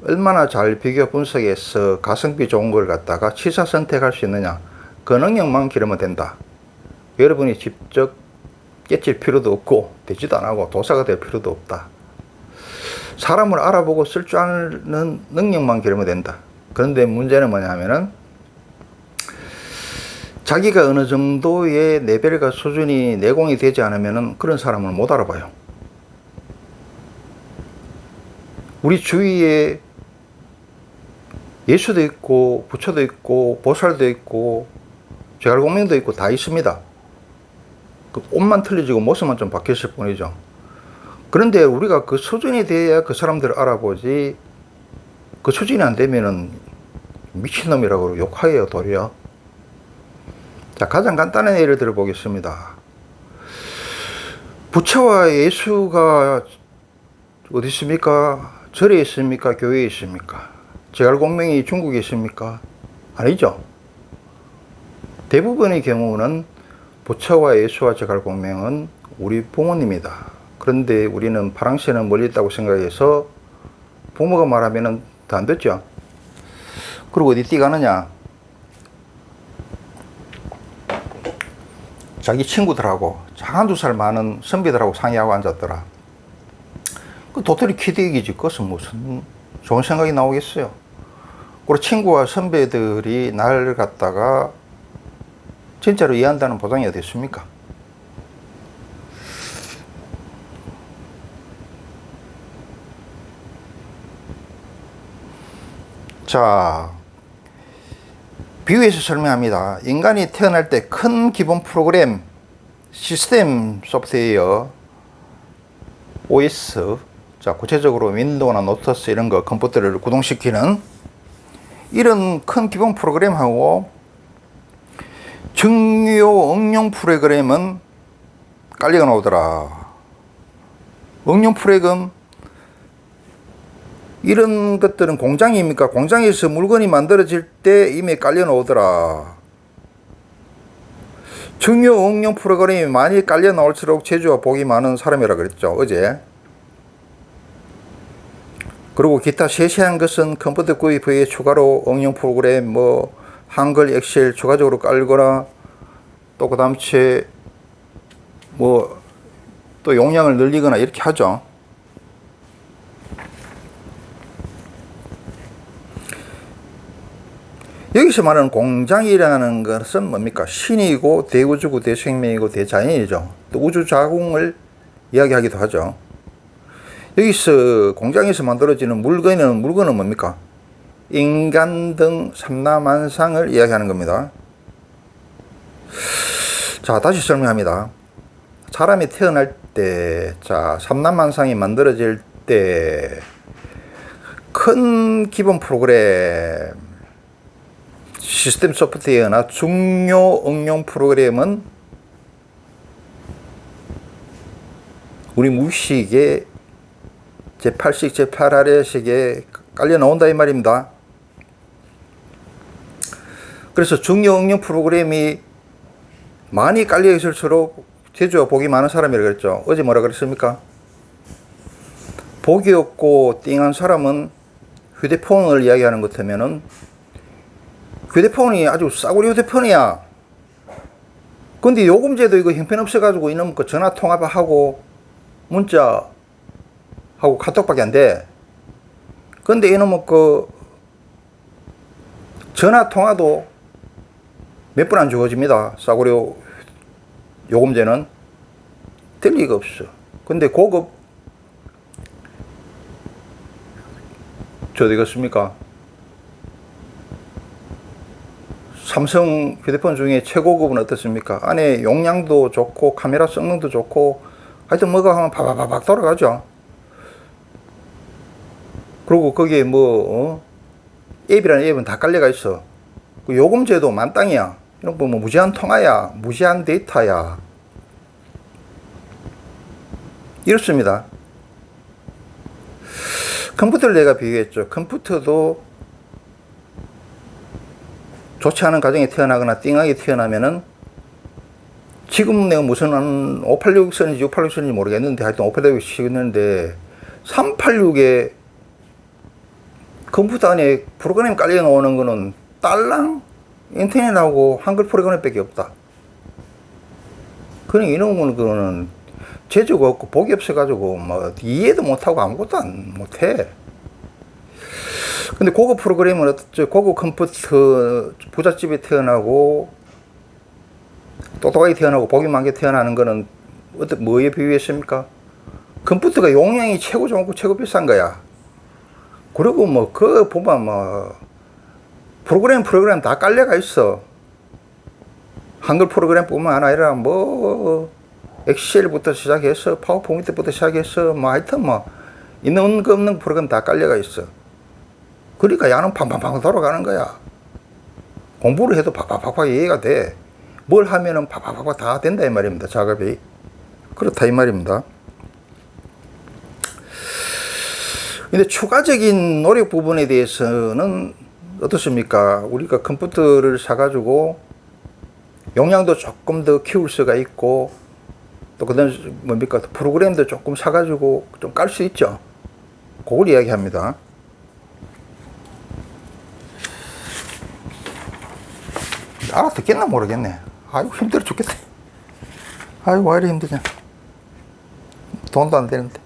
얼마나 잘 비교 분석해서 가성비 좋은 걸 갖다가 취사 선택할 수 있느냐, 그 능력만 기르면 된다. 여러분이 직접 깨칠 필요도 없고 되지도 않고 도사가 될 필요도 없다. 사람을 알아보고 쓸 줄 아는 능력만 기르면 된다. 그런데 문제는 뭐냐면은 자기가 어느 정도의 레벨과 수준이 내공이 되지 않으면은 그런 사람을 못 알아봐요. 우리 주위에 예수도 있고 부처도 있고 보살도 있고 제갈공명도 있고 다 있습니다. 그 옷만 틀려지고 모습만 좀 바뀌었을 뿐이죠. 그런데 우리가 그 수준이 돼야 그 사람들을 알아보지, 그 수준이 안 되면은 미친놈이라고 욕하여요, 도리어. 자, 가장 간단한 예를 들어 보겠습니다. 부처와 예수가 어디 있습니까? 절에 있습니까? 교회에 있습니까? 제갈공명이 중국에 있습니까? 아니죠. 대부분의 경우는 부처와 예수와 제갈공명은 우리 부모님이다. 그런데 우리는 파랑새는 멀리 있다고 생각해서 부모가 말하면은 더 안 듣죠. 그리고 어디 뛰가느냐? 자기 친구들하고 한두 살 많은 선배들하고 상의하고 앉았더라. 그 도토리 키대기지. 그것은 무슨 좋은 생각이 나오겠어요. 그리고 친구와 선배들이 나를 갖다가 진짜로 이해한다는 보장이 어디 있습니까? 자, 비유해서 설명합니다. 인간이 태어날 때 큰 기본 프로그램, 시스템 소프트웨어, OS, 자, 구체적으로 윈도우나 노트스 이런 거 컴퓨터를 구동시키는 이런 큰 기본 프로그램하고 중요 응용 프로그램은 깔리가 나오더라. 응용 프로그램, 이런 것들은 공장입니까? 공장에서 물건이 만들어질 때 이미 깔려 나오더라. 중요 응용 프로그램이 많이 깔려 나올수록 재주와 복이 많은 사람이라 그랬죠, 어제. 그리고 기타 세세한 것은 컴퓨터 구입 후에 추가로 응용 프로그램, 뭐 한글, 엑셀 추가적으로 깔거나 또 그 다음에 뭐 또 용량을 늘리거나 이렇게 하죠. 여기서 말하는 공장이라는 것은 뭡니까? 신이고 대우주고 대생명이고 대자연이죠. 또 우주자궁을 이야기하기도 하죠. 여기서 공장에서 만들어지는 물건은 뭡니까? 인간 등 삼라만상을 이야기하는 겁니다. 자, 다시 설명합니다. 사람이 태어날 때, 자, 삼라만상이 만들어질 때 큰 기본 프로그램, 시스템 소프트웨어나 중요 응용 프로그램은 우리 무의식에 제8식, 제8아래식에 깔려 나온다 이 말입니다. 그래서 중요 응용 프로그램이 많이 깔려 있을수록 재주와 복이 많은 사람이라고 그랬죠. 어제 뭐라 그랬습니까? 복이 없고 띵한 사람은 휴대폰을 이야기하는 것 같으면은 휴대폰이 아주 싸구려 휴대폰이야. 근데 요금제도 이거 형편없어가지고 이놈 그 전화 통화하고 문자 하고 카톡밖에 안 돼. 근데 이놈은 그 전화 통화도 몇 분 안 주어집니다. 싸구려 요금제는 될 리가 없어. 근데 고급 저 되겠습니까? 삼성 휴대폰 중에 최고급은 어떻습니까? 안에 용량도 좋고 카메라 성능도 좋고 하여튼 뭐가 하면 바바바박 돌아가죠. 그리고 거기에 뭐 앱이라는 앱은 다 깔려가 있어. 그 요금제도 만땅이야. 이런 뭐 무제한 통화야, 무제한 데이터야. 이렇습니다. 컴퓨터를 내가 비교했죠. 컴퓨터도 좋지 않은 가정에 태어나거나 띵하게 태어나면은 지금 내가 무슨 586 쓰는지 686 쓰는지 모르겠는데 하여튼 586 쓰는데 386에 컴퓨터 안에 프로그램 깔려 나오는 거는 딸랑 인터넷하고 한글 프로그램밖에 없다. 그냥 이놈은 그거는 재주가 없고 복이 없어가지고 뭐 이해도 못하고 아무것도 못해. 근데 고급 프로그램은 어떻죠? 고급 컴퓨터 부잣집에 태어나고 똑똑하게 태어나고 복이 많게 태어나는 거는 뭐에 비유했습니까? 컴퓨터가 용량이 최고 좋고 최고 비싼 거야. 그리고 뭐 그거 보면 뭐 프로그램 다 깔려가 있어. 한글 프로그램뿐만 아니라 뭐 엑셀부터 시작해서 파워포인트부터 시작해서 뭐 하여튼 뭐 있는 거 없는 프로그램 다 깔려가 있어. 그러니까 야는 팡팡팡 돌아가는 거야. 공부를 해도 팍팍팍팍 이해가 돼. 뭘 하면은 팍팍팍팍 다 된다 이 말입니다. 작업이. 그렇다 이 말입니다. 근데 추가적인 노력 부분에 대해서는 어떻습니까? 우리가 컴퓨터를 사가지고 용량도 조금 더 키울 수가 있고 또 그다음 뭡니까? 프로그램도 조금 사가지고 좀 깔 수 있죠. 그걸 이야기합니다. 알아듣겠나 모르겠네. 아이고 힘들어 죽겠네. 아이고 왜 이리 힘드냐. 돈도 안 되는데.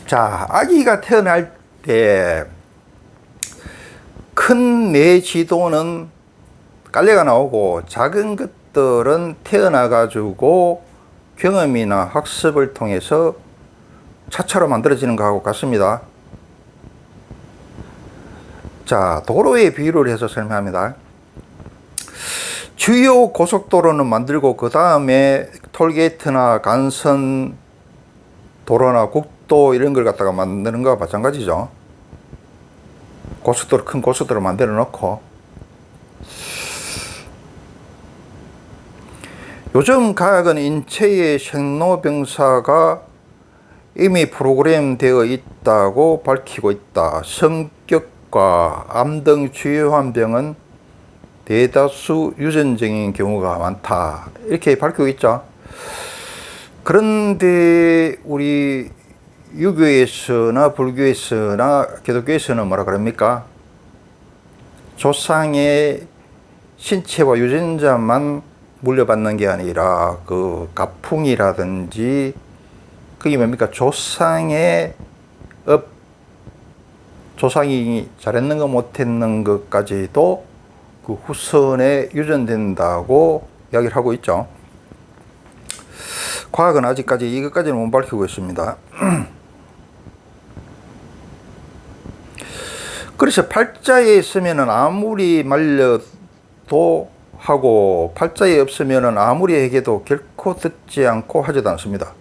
자, 아기가 태어날 때 큰 뇌 지도는 깔려가 나오고 작은 것들은 태어나 가지고 경험이나 학습을 통해서 차차로 만들어지는 것하고 같습니다. 자, 도로의 비유를 해서 설명합니다. 주요 고속도로는 만들고 그 다음에 톨게이트나 간선 도로나 국도 이런 걸 갖다가 만드는 거와 마찬가지죠. 고속도로, 큰 고속도로 만들어 놓고 요즘 과학은 인체의 생로병사가 이미 프로그램 되어 있다고 밝히고 있다. 성격과 암 등 주요한 병은 대다수 유전적인 경우가 많다. 이렇게 밝히고 있죠. 그런데 우리 유교에서나 불교에서나 기독교에서는 뭐라 그럽니까? 조상의 신체와 유전자만 물려받는 게 아니라 그 가풍이라든지 그게 뭡니까? 조상의 조상이 잘했는 거 못했는 것까지도 그 후손에 유전된다고 이야기를 하고 있죠. 과학은 아직까지 이것까지는 못 밝히고 있습니다. 그래서 팔자에 있으면은 아무리 말려도 하고 팔자에 없으면은 아무리 얘기해도 결코 듣지 않고 하지도 않습니다.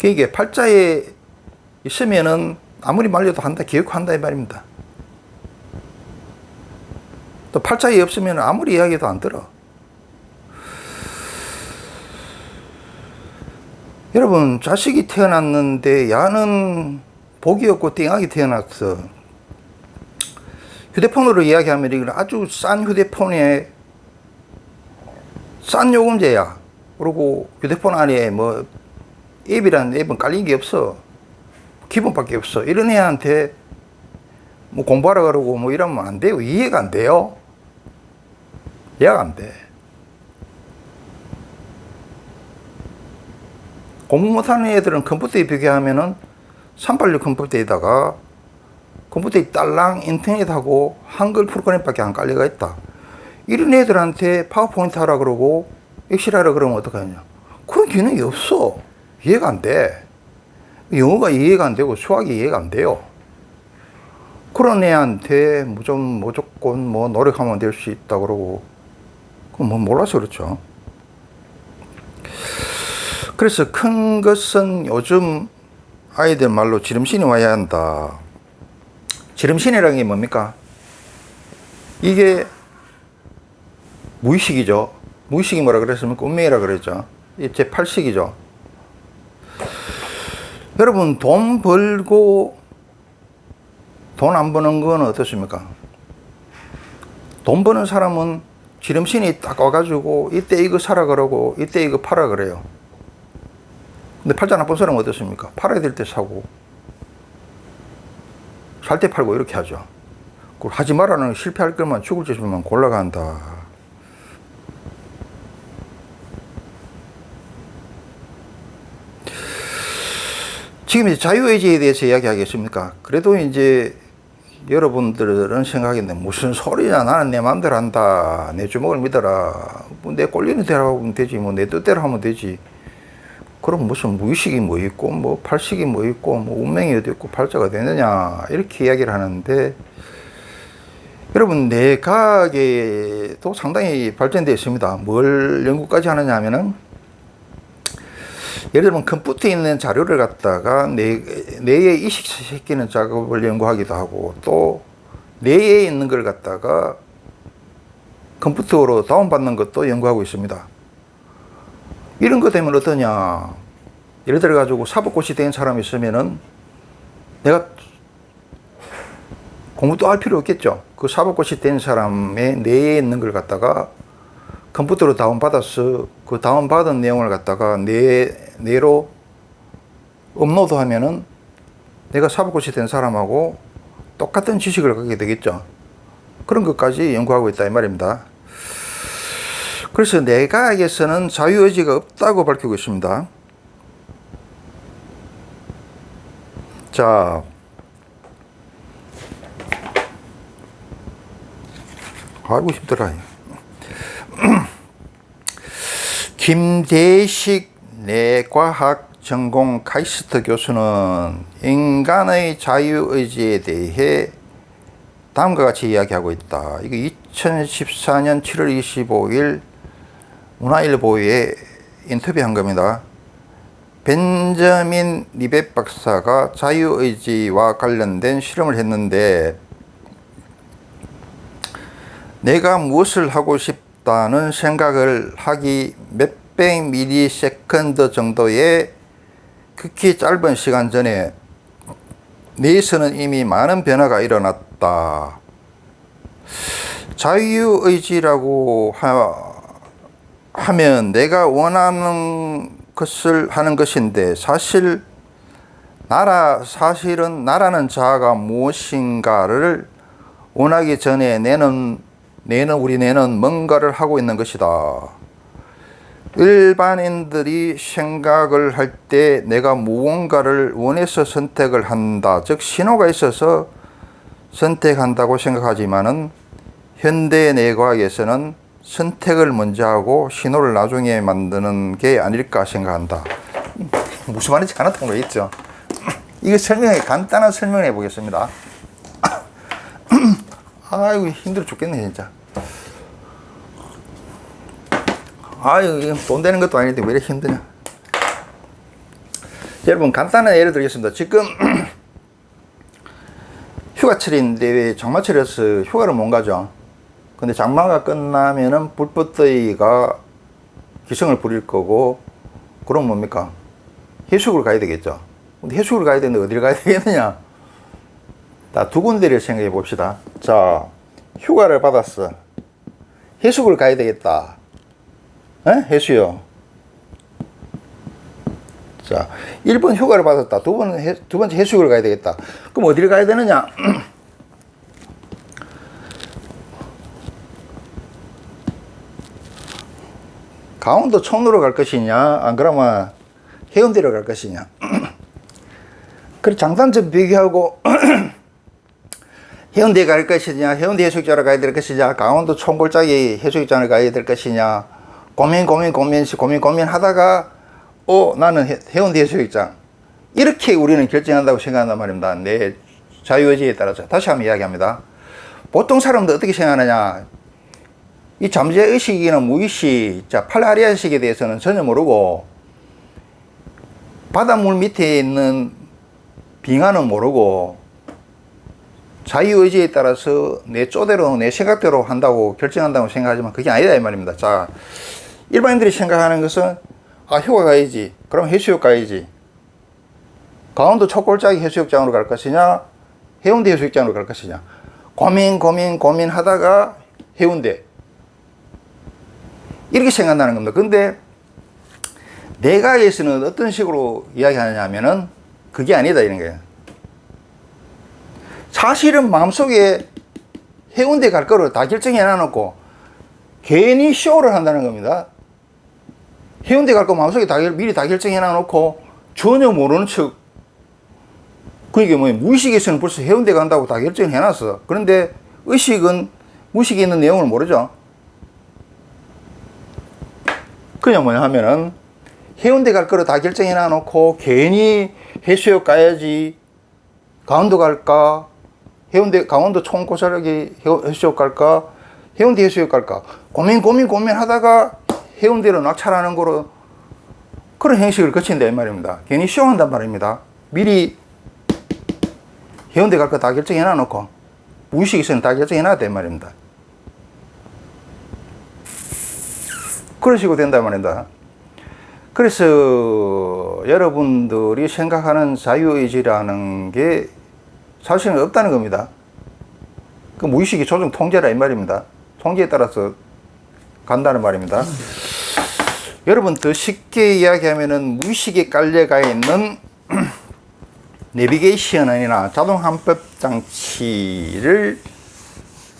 이게 팔자에 있으면은 아무리 말려도 한다, 기억한다 이 말입니다. 또 팔자에 없으면 아무리 이야기해도 안 들어. 여러분, 자식이 태어났는데 야는 복이 없고 띵하게 태어났어. 휴대폰으로 이야기하면 이건 아주 싼 휴대폰에 싼 요금제야. 그리고 휴대폰 안에 뭐 앱이라는 앱은 깔린 게 없어. 기본밖에 없어. 이런 애한테 뭐 공부하라 그러고 뭐 이러면 안 돼요. 이해가 안 돼요. 이해가 안 돼. 공부 못하는 애들은 컴퓨터에 비교하면은 386 컴퓨터에다가 컴퓨터에 딸랑 인터넷하고 한글 프로그램밖에 안 깔려가 있다. 이런 애들한테 파워포인트 하라 그러고 엑셀 하라 그러면 어떡하냐. 그런 기능이 없어. 이해가 안 돼. 영어가 이해가 안 되고 수학이 이해가 안 돼요. 그런 애한테 무조건 뭐 노력하면 될 수 있다 그러고 그건 뭐 몰라서 그렇죠. 그래서 큰 것은 요즘 아이들 말로 지름신이 와야 한다. 지름신이라는 게 뭡니까? 이게 무의식이죠. 무의식이 뭐라 그랬습니까? 운명이라 그랬죠. 제 8식이죠. 여러분, 돈 벌고 돈 안 버는 건 어떻습니까? 돈 버는 사람은 지름신이 딱 와가지고 이때 이거 사라 그러고 이때 이거 팔아 그래요. 근데 팔자 나쁜 사람은 어떻습니까? 팔아야 될 때 사고 살 때 팔고 이렇게 하죠. 하지 말라는 실패할 것만 죽을 짓만 골라간다. 지금 이제 자유의지에 대해서 이야기하겠습니까? 그래도 이제 여러분들은 생각했는데 무슨 소리냐, 나는 내 마음대로 한다, 내 주먹을 믿어라, 뭐 내 꼴리는 대로 하면 되지, 뭐 내 뜻대로 하면 되지. 그럼 무슨 무의식이 뭐 있고 뭐 팔식이 뭐 있고 뭐 운명이 어디 있고 팔자가 되느냐, 이렇게 이야기를 하는데, 여러분 뇌과학에도 상당히 발전되어 있습니다. 뭘 연구까지 하느냐 하면은, 예를 들면 컴퓨터에 있는 자료를 갖다가 뇌에 이식시키는 작업을 연구하기도 하고, 또 뇌에 있는 걸 갖다가 컴퓨터로 다운받는 것도 연구하고 있습니다. 이런 것 되면 어떠냐, 예를 들어 가지고 사법고시 된 사람이 있으면은 내가 공부도 할 필요 없겠죠. 그 사법고시 된 사람의 뇌에 있는 걸 갖다가 컴퓨터로 다운받아서 그 다운받은 내용을 갖다가 뇌로 업로드 하면은 내가 사법고시 된 사람하고 똑같은 지식을 갖게 되겠죠. 그런 것까지 연구하고 있다, 이 말입니다. 그래서 뇌과학에서는 자유의지가 없다고 밝히고 있습니다. 자, 아이고 힘들어요. 김대식 뇌과학 전공 카이스트 교수는 인간의 자유의지에 대해 다음과 같이 이야기하고 있다. 이게 2014년 7월 25일 문화일보에 인터뷰한 겁니다. 벤저민 리벳 박사가 자유의지와 관련된 실험을 했는데, 내가 무엇을 하고 싶다는 생각을 하기 몇백 밀리세컨드 정도의 극히 짧은 시간 전에 뇌에서는 이미 많은 변화가 일어났다. 자유의지라고 하면 내가 원하는 것을 하는 것인데, 사실은 나라는 자아가 무엇인가를 원하기 전에 우리 뇌는 뭔가를 하고 있는 것이다. 일반인들이 생각을 할 때 내가 무언가를 원해서 선택을 한다, 즉 신호가 있어서 선택한다고 생각하지만은, 현대 뇌과학에서는 선택을 먼저 하고 신호를 나중에 만드는 게 아닐까 생각한다. 무슨 말인지 하나도 모르겠죠. 이거 간단한 설명을 해보겠습니다. 아이고 힘들어 죽겠네 진짜. 아유, 돈 되는 것도 아닌데 왜 이렇게 힘드냐. 여러분 간단한 예를 들겠습니다. 지금 휴가철인데 장마철이어서 휴가를 못 가죠. 근데 장마가 끝나면은 불볕더위가 기승을 부릴 거고, 그럼 뭡니까? 해수욕을 가야 되겠죠. 근데 해수욕을 가야 되는데 어디를 가야 되겠느냐? 두 군데를 생각해 봅시다. 자, 휴가를 받았어. 해수욕을 가야 되겠다. 해수욕. 자, 1번 휴가를 받았다. 두 번째 해수욕을 가야 되겠다. 그럼 어디를 가야 되느냐? 강원도 청로로 갈 것이냐, 안 그러면 해운대로 갈 것이냐. 그래, 장단점 비교하고 해운대 갈 것이냐, 해운대 해수욕장을 가야 될 것이냐, 강원도 총골짜기 해수욕장을 가야 될 것이냐, 고민하다가 나는 해운대 해수욕장, 이렇게 우리는 결정한다고 생각한단 말입니다. 내 자유의지에 따라서. 다시 한번 이야기합니다. 보통 사람들 어떻게 생각하느냐, 이 잠재의식이나 무의식, 자, 팔라리아식에 대해서는 전혀 모르고, 바닷물 밑에 있는 빙하는 모르고, 자유의지에 따라서 내 쪼대로 내 생각대로 한다고 결정한다고 생각하지만 그게 아니다 이 말입니다. 자, 일반인들이 생각하는 것은 휴가 가야지, 그럼 해수욕 가야지, 강원도 첫 골짜기 해수욕장으로 갈 것이냐 해운대 해수욕장으로 갈 것이냐 고민하다가 해운대 이렇게 생각나는 겁니다. 근데 내가에서는 어떤 식으로 이야기하느냐 하면은 그게 아니다 이런 거예요. 사실은 마음속에 해운대 갈 거를 다 결정해 놔놓고 괜히 쇼를 한다는 겁니다. 해운대 갈 거 마음속에 미리 다 결정해 놔놓고 전혀 모르는 척. 그게 무의식에서는 벌써 해운대 간다고 다 결정해 놨어. 그런데 의식은 무의식에 있는 내용을 모르죠. 그냥 뭐냐 하면은 해운대 갈 거를 다 결정해 놔놓고 괜히 해수욕 가야지, 강원도 갈까, 강원도 총고사력이 해수욕 갈까, 해운대 해수욕 갈까 고민하다가 해운대로 낙찰하는 거로 그런 형식을 거친다 이 말입니다. 괜히 쇼한단 말입니다. 미리 해운대 갈 거 다 결정해 놔놓고 무의식에서는 다 결정해 놨다 이 말입니다. 그런 식으로 된단 말입니다. 그래서 여러분들이 생각하는 자유의지라는 게 사실은 없다는 겁니다. 그 무의식이 조정 통제라 이 말입니다. 통제에 따라서 간다는 말입니다. 여러분 더 쉽게 이야기하면은 무의식에 깔려가 있는 내비게이션이나 자동 항법 장치를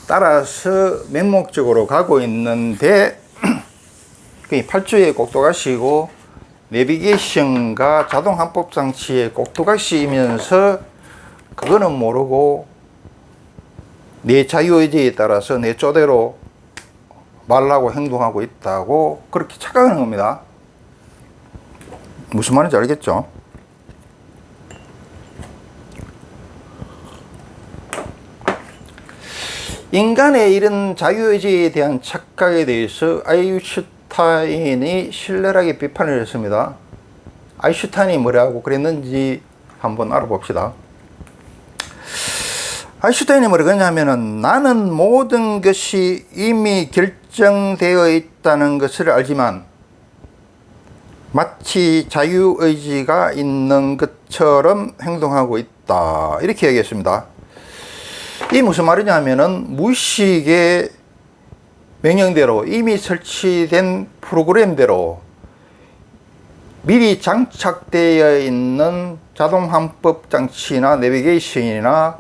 따라서 맹목적으로 가고 있는데 그 팔주의 꼭두각시이고 내비게이션과 자동 항법 장치의 꼭두각시이면서 그거는 모르고 내 자유의지에 따라서 내 쪼대로 말하고 행동하고 있다고 그렇게 착각하는 겁니다. 무슨 말인지 알겠죠? 인간의 이런 자유의지에 대한 착각에 대해서 아인슈타인이 신랄하게 비판을 했습니다. 아인슈타인이 뭐라고 그랬는지 한번 알아봅시다. 아인슈타인이 뭐라고 했냐면은 나는 모든 것이 이미 결정되어 있다는 것을 알지만 마치 자유의지가 있는 것처럼 행동하고 있다. 이렇게 얘기했습니다. 이 무슨 말이냐 하면은 무의식의 명령대로 이미 설치된 프로그램대로 미리 장착되어 있는 자동 항법 장치나 내비게이션이나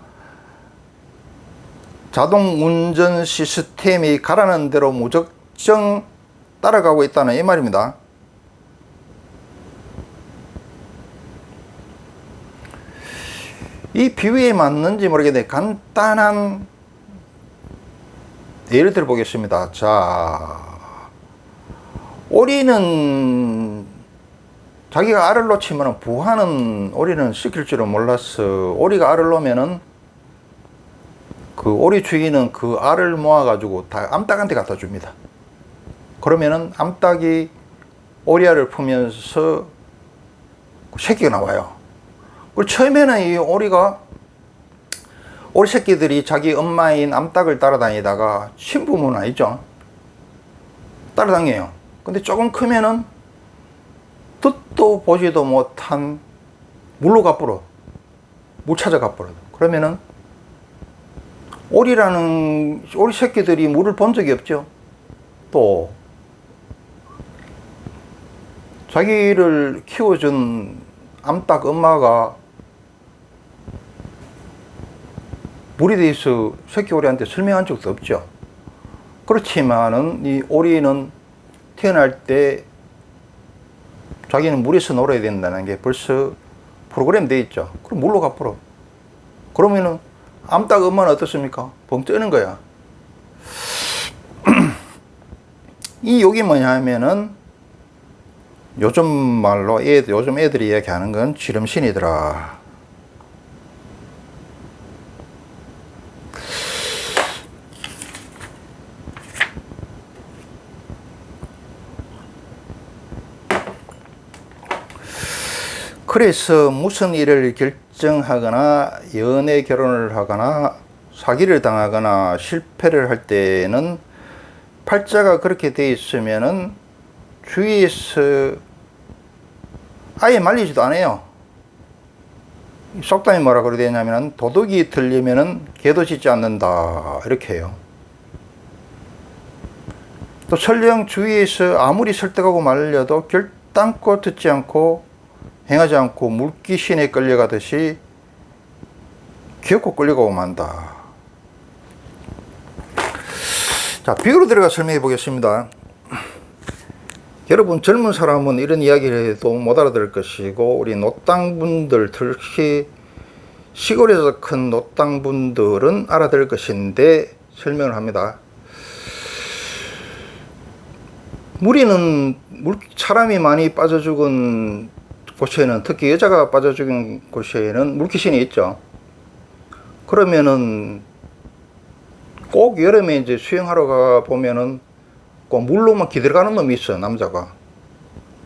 자동 운전 시스템이 가라는 대로 무작정 따라가고 있다는 이 말입니다. 이 비유에 맞는지 모르겠는데 간단한 예를 들어 보겠습니다. 자, 오리는 자기가 알을 놓치면 부하는 오리는 시킬 줄은 몰랐어. 오리가 알을 놓으면은 그 오리 주인은 그 알을 모아가지고 다 암탉한테 갖다 줍니다. 그러면은 암탉이 오리알을 풀면서 새끼가 나와요. 그리고 처음에는 이 오리 새끼들이 자기 엄마인 암탉을 따라다니다가 신부모는 아니죠. 따라다녀요. 근데 조금 크면은 듣도 보지도 못한 물로 가버려. 물 찾아 가버려. 그러면은 오리 새끼들이 물을 본 적이 없죠. 또 자기를 키워준 암탉 엄마가 물에 대해서 새끼 오리한테 설명한 적도 없죠. 그렇지만은 이 오리는 태어날 때 자기는 물에서 놀아야 된다는 게 벌써 프로그램 되어 있죠. 그럼 물로 가버려. 그러면은 암탉 엄마는 어떻습니까? 벙 뜨는 거야. 이 욕이 뭐냐 하면은 요즘 말로 요즘 애들이 이야기하는 건 지름신이더라. 그래서 무슨 일을 결정하거나 연애 결혼을 하거나 사기를 당하거나 실패를 할 때는 팔자가 그렇게 돼 있으면은 주위에서 아예 말리지도 않아요. 속담이 뭐라 그러야 되냐면은 도둑이 들리면은 개도 짖지 않는다 이렇게 해요. 또 설령 주위에서 아무리 설득하고 말려도 결단코 듣지 않고 행하지 않고 물귀신에 끌려가듯이 기어코 끌려가고 만다. 자, 비유로 들어가 설명해 보겠습니다. 여러분 젊은 사람은 이런 이야기를 해도 못 알아들을 것이고 우리 노땅분들, 특히 시골에서 큰 노땅분들은 알아들을 것인데 설명을 합니다. 사람이 많이 빠져 죽은 곳에는, 특히 여자가 빠져 죽은 곳에는 물귀신이 있죠. 그러면은 꼭 여름에 이제 수영하러 가 보면은 꼭 물로만 기들어가는 놈이 있어, 남자가.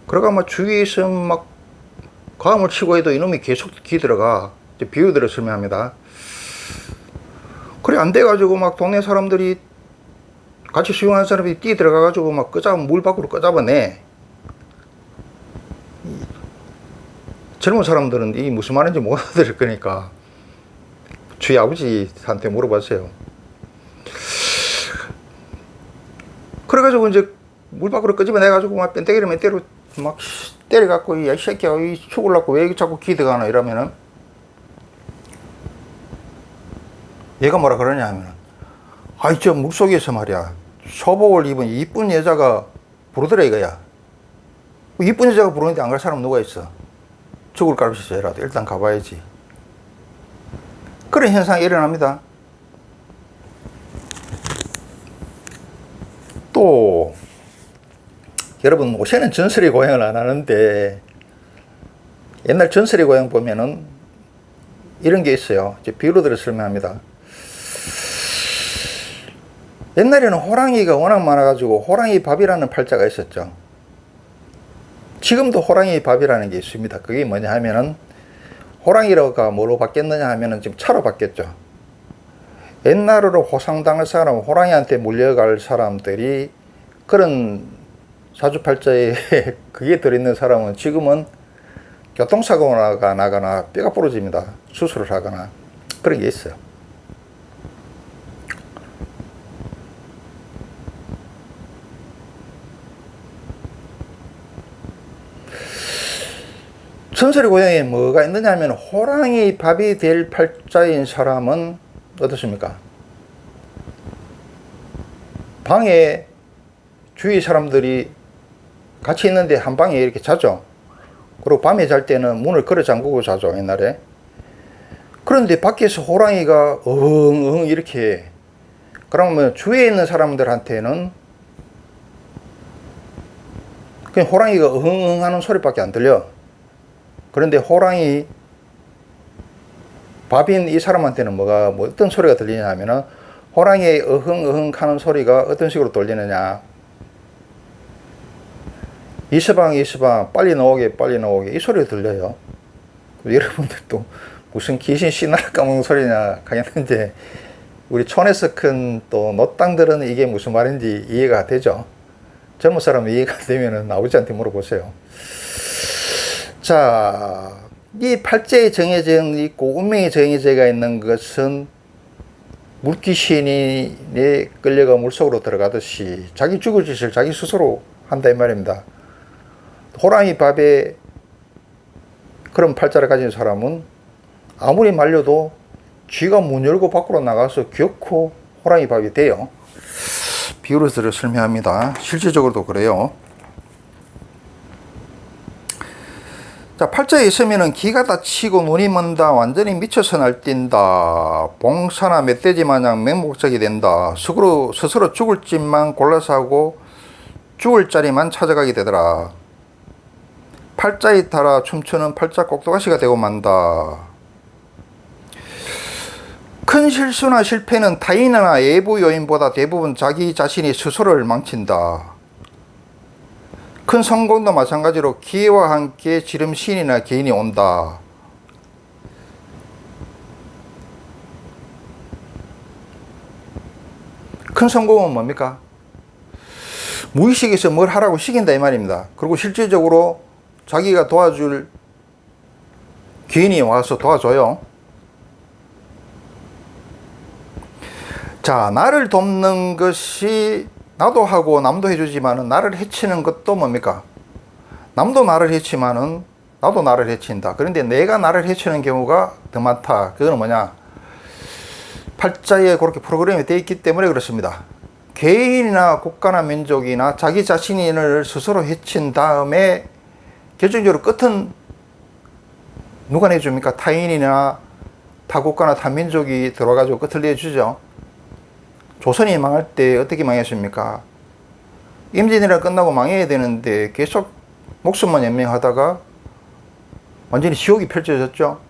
그러가 막 주위에서 막 과음을 치고 해도 이놈이 계속 기들어가. 이제 비유들을 설명합니다. 그래 안 돼가지고 막 동네 사람들이 같이 수영하는 사람이 뛰어 들어가가지고 막 물 밖으로 끄잡아내. 젊은 사람들은 이 무슨 말인지 못 알아들을 거니까 주위 아버지한테 물어봤어요. 그래가지고 이제 물 밖으로 끄집어내가지고 막 뺀때기로 멧대로 막 때려갖고, 야, 이 새끼야, 이 죽을라고 왜 자꾸 기대가나 이러면은 얘가 뭐라 그러냐 하면은, 아이, 저 물속에서 말이야, 소복을 입은 이쁜 여자가 부르더라 이거야. 이쁜 여자가 부르는데 안 갈 사람 누가 있어? 죽을 값이라도 일단 가봐야지. 그런 현상이 일어납니다. 또 여러분 요새는 전설의 고향을 안 하는데 옛날 전설의 고향 보면은 이런 게 있어요. 이제 비유로 들어 설명합니다. 옛날에는 호랑이가 워낙 많아가지고 호랑이 밥이라는 팔자가 있었죠. 지금도 호랑이 밥이라는 게 있습니다. 그게 뭐냐 하면은, 호랑이가 뭐로 바뀌었느냐 하면은 지금 차로 바뀌었죠. 옛날으로 호상당할 사람, 호랑이한테 물려갈 사람들이 그런 사주팔자에 그게 들어있는 사람은 지금은 교통사고가 나거나 뼈가 부러집니다. 수술을 하거나 그런 게 있어요. 전설의 고향에 뭐가 있느냐 하면, 호랑이 밥이 될 팔자인 사람은 어떻습니까? 방에 주위 사람들이 같이 있는데 한 방에 이렇게 자죠. 그리고 밤에 잘 때는 문을 걸어 잠그고 자죠, 옛날에. 그런데 밖에서 호랑이가 엉엉 이렇게, 그러면 주위에 있는 사람들한테는 그냥 호랑이가 엉엉 하는 소리밖에 안 들려. 그런데 호랑이 밥인 이 사람한테는 뭐 어떤 소리가 들리냐 하면은, 호랑이의 어흥어흥 하는 소리가 어떤 식으로 들리느냐. 이서방 빨리 나오게 이 소리가 들려요. 여러분들도 무슨 귀신 씨나라 까먹는 소리냐 하겠는데, 우리 촌에서 큰 또 노땅들은 이게 무슨 말인지 이해가 되죠. 젊은 사람은 이해가 되면은 아버지한테 물어보세요. 자, 이 팔자에 정해져 있고 운명에 정해져 있는 것은 물귀신이 끌려가 물속으로 들어가듯이 자기 죽을 짓을 자기 스스로 한다 이 말입니다. 호랑이 밥에 그런 팔자를 가진 사람은 아무리 말려도 쥐가 문 열고 밖으로 나가서 결코 호랑이 밥이 돼요. 비유로 설명합니다. 실질적으로도 그래요. 자, 팔자에 있으면은 기가 다치고 눈이 먼다, 완전히 미쳐서 날뛴다, 봉사나 멧돼지 마냥 맹목적이 된다, 스스로 죽을 짓만 골라서 하고 죽을 자리만 찾아가게 되더라. 팔자에 따라 춤추는 팔자 꼭두가시가 되고 만다. 큰 실수나 실패는 타인이나 외부 요인보다 대부분 자기 자신이 스스로를 망친다. 큰 성공도 마찬가지로 기회와 함께 지름신이나 개인이 온다. 큰 성공은 뭡니까? 무의식에서 뭘 하라고 시킨다 이 말입니다. 그리고 실질적으로 자기가 도와줄 귀인이 와서 도와줘요. 자, 나를 돕는 것이 나도 하고 남도 해주지만은 나를 해치는 것도 뭡니까? 남도 나를 해치면은 나도 나를 해친다. 그런데 내가 나를 해치는 경우가 더 많다. 그거는 뭐냐? 팔자에 그렇게 프로그램이 되어 있기 때문에 그렇습니다. 개인이나 국가나 민족이나 자기 자신을 스스로 해친 다음에 결정적으로 끝은 누가 내줍니까? 타인이나 타국가나 타민족이 들어와가지고 끝을 내주죠. 조선이 망할 때 어떻게 망했습니까? 임진왜란 끝나고 망해야 되는데 계속 목숨만 연명하다가 완전히 지옥이 펼쳐졌죠.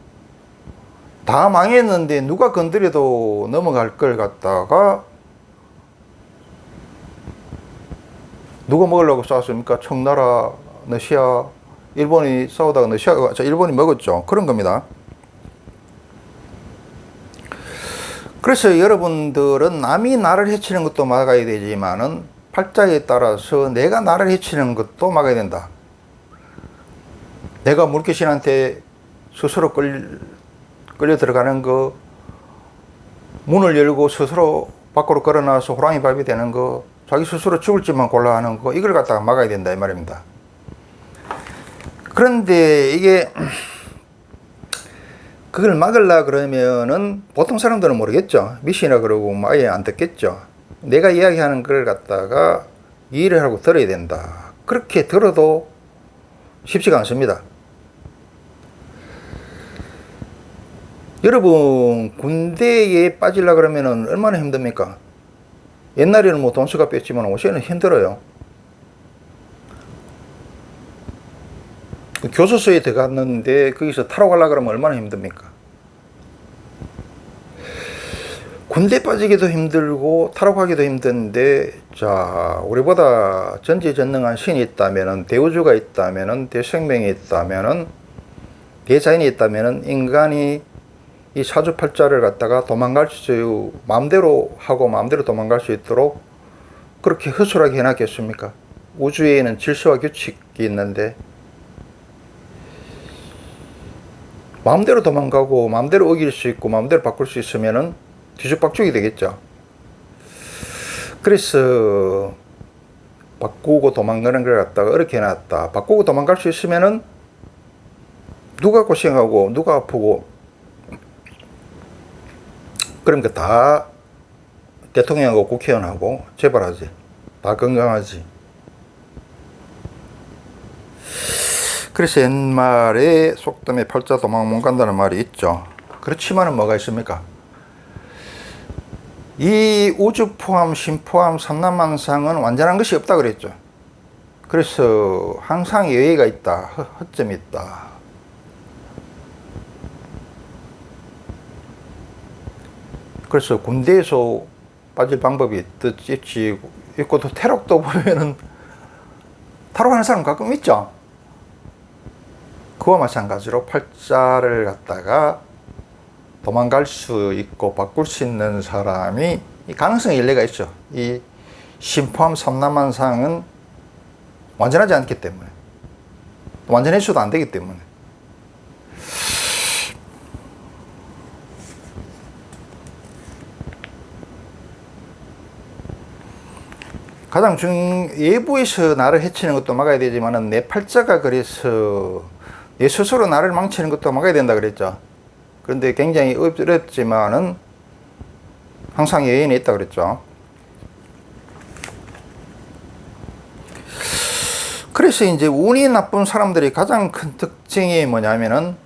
다 망했는데 누가 건드려도 넘어갈 걸 갖다가 누가 먹으려고 싸웠습니까? 청나라, 러시아, 일본이 싸우다가 일본이 먹었죠. 그런 겁니다. 그래서 여러분들은 남이 나를 해치는 것도 막아야 되지만은 팔자에 따라서 내가 나를 해치는 것도 막아야 된다. 내가 물귀신한테 스스로 끌려 들어가는 거, 문을 열고 스스로 밖으로 걸어나와서 호랑이 밥이 되는 거, 자기 스스로 죽을 짓만 골라 하는 거, 이걸 갖다가 막아야 된다 이 말입니다. 그런데 이게 그걸 막으려 그러면은 보통 사람들은 모르겠죠. 미신이라 그러고 뭐 아예 안 듣겠죠. 내가 이야기하는 걸 갖다가 이해를 하고 들어야 된다. 그렇게 들어도 쉽지가 않습니다. 여러분 군대에 빠지려 그러면은 얼마나 힘듭니까? 옛날에는 뭐 돈수가 뺐지만 요새는 힘들어요. 교수소에 들어갔는데 거기서 타러 가려고 그러면 얼마나 힘듭니까? 군대 빠지기도 힘들고 타러 가기도 힘든데, 자, 우리보다 전지전능한 신이 있다면은, 대우주가 있다면은, 대생명이 있다면은, 대자연이 있다면은 인간이 이 사주팔자를 갖다가 도망갈 수, 마음대로 하고 마음대로 도망갈 수 있도록 그렇게 허술하게 해놨겠습니까? 우주에는 질서와 규칙이 있는데 마음대로 도망가고 마음대로 어길 수 있고 마음대로 바꿀 수 있으면은 뒤죽박죽이 되겠죠. 그래서 바꾸고 도망가는 걸 갖다가 어렵게 해놨다. 바꾸고 도망갈 수 있으면은 누가 고생하고 누가 아프고, 그러니까 다 대통령하고 국회의원하고 재벌하지, 다 건강하지. 그래서 옛말에 속담에 팔자 도망 못 간다는 말이 있죠. 그렇지만은 뭐가 있습니까? 이 우주 포함, 신 포함, 삼라만상은 완전한 것이 없다 그랬죠. 그래서 항상 예외가 있다, 허점이 있다. 그래서 군대에서 빠질 방법이 있지, 있고 또 태록도 보면은 타로 하는 사람 가끔 있죠. 그와 마찬가지로 팔자를 갖다가 도망갈 수 있고 바꿀 수 있는 사람이 이 가능성이 일리가 있죠. 이 신포함 삼라만상은 완전하지 않기 때문에, 완전해서도 안 되기 때문에. 가장 외부에서 나를 해치는 것도 막아야 되지만은 내 팔자가 그래서 내 스스로 나를 망치는 것도 막아야 된다 그랬죠. 그런데 굉장히 어렵지만은 항상 여인이 있다 그랬죠. 그래서 이제 운이 나쁜 사람들이 가장 큰 특징이 뭐냐면은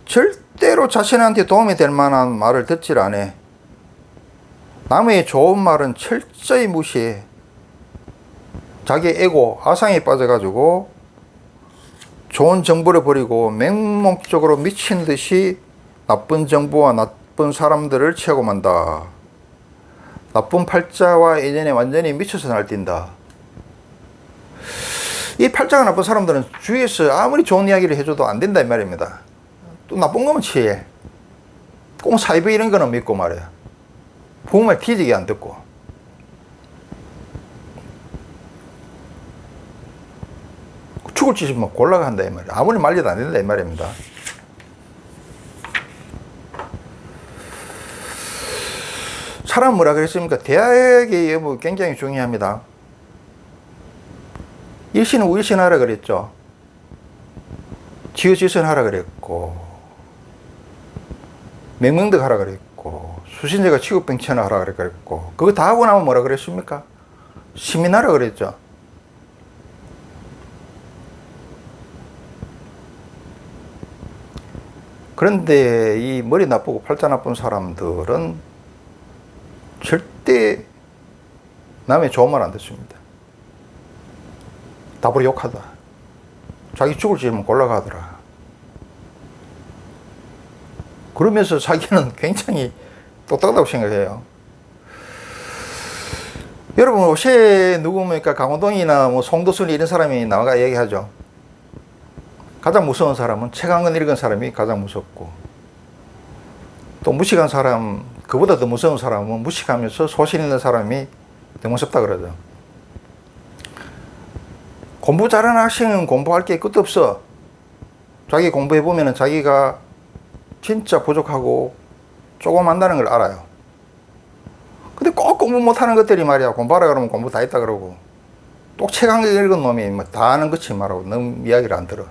절대로 자신한테 도움이 될 만한 말을 듣질 않아. 남의 좋은 말은 철저히 무시해. 자기 에고, 아상에 빠져가지고 좋은 정보를 버리고 맹목적으로 미친 듯이 나쁜 정보와 나쁜 사람들을 취하고 만다. 나쁜 팔자와 인연에 완전히 미쳐서 날뛴다. 이 팔자가 나쁜 사람들은 주위에서 아무리 좋은 이야기를 해줘도 안 된다 이 말입니다. 또 나쁜 거면 취해. 꼭 사이비 이런 거는 믿고 말이야. 부모말 뒤지게 안 듣고. 죽을지 싶으면 골라간다 이 말이에요. 아무리 말려도 안 된다 이 말입니다. 사람 뭐라 그랬습니까? 대학의 여부 굉장히 중요합니다. 일신은 우일신 하라 그랬죠. 지어지선 하라 그랬고, 맹명득 하라 그랬고, 수신제가 취급병천하 하라 그랬고, 그거 다 하고 나면 뭐라 그랬습니까? 시민하라 그랬죠. 그런데 이 머리 나쁘고 팔자 나쁜 사람들은 절대 남의 좋은 말 안 듣습니다. 답으로 욕하다. 자기 죽을 지면 골라가더라. 그러면서 자기는 굉장히 똑똑하다고 생각해요. 여러분, 요새 누구입니까? 강호동이나 뭐 송도순 이런 사람이 나와가 얘기하죠. 가장 무서운 사람은 책 한 권 읽은 사람이 가장 무섭고, 또 무식한 사람, 그보다 더 무서운 사람은 무식하면서 소신 있는 사람이 더 무섭다 그러죠. 공부 잘하는 학생은 공부할 게 끝도 없어. 자기 공부해보면 자기가 진짜 부족하고 조금 한다는 걸 알아요. 근데 꼭 공부 못하는 것들이 말이야, 공부하라 그러면 공부 다 했다 그러고, 또 책 한 권 읽은 놈이 뭐 다 아는 것이 말하고 너무 이야기를 안 들어.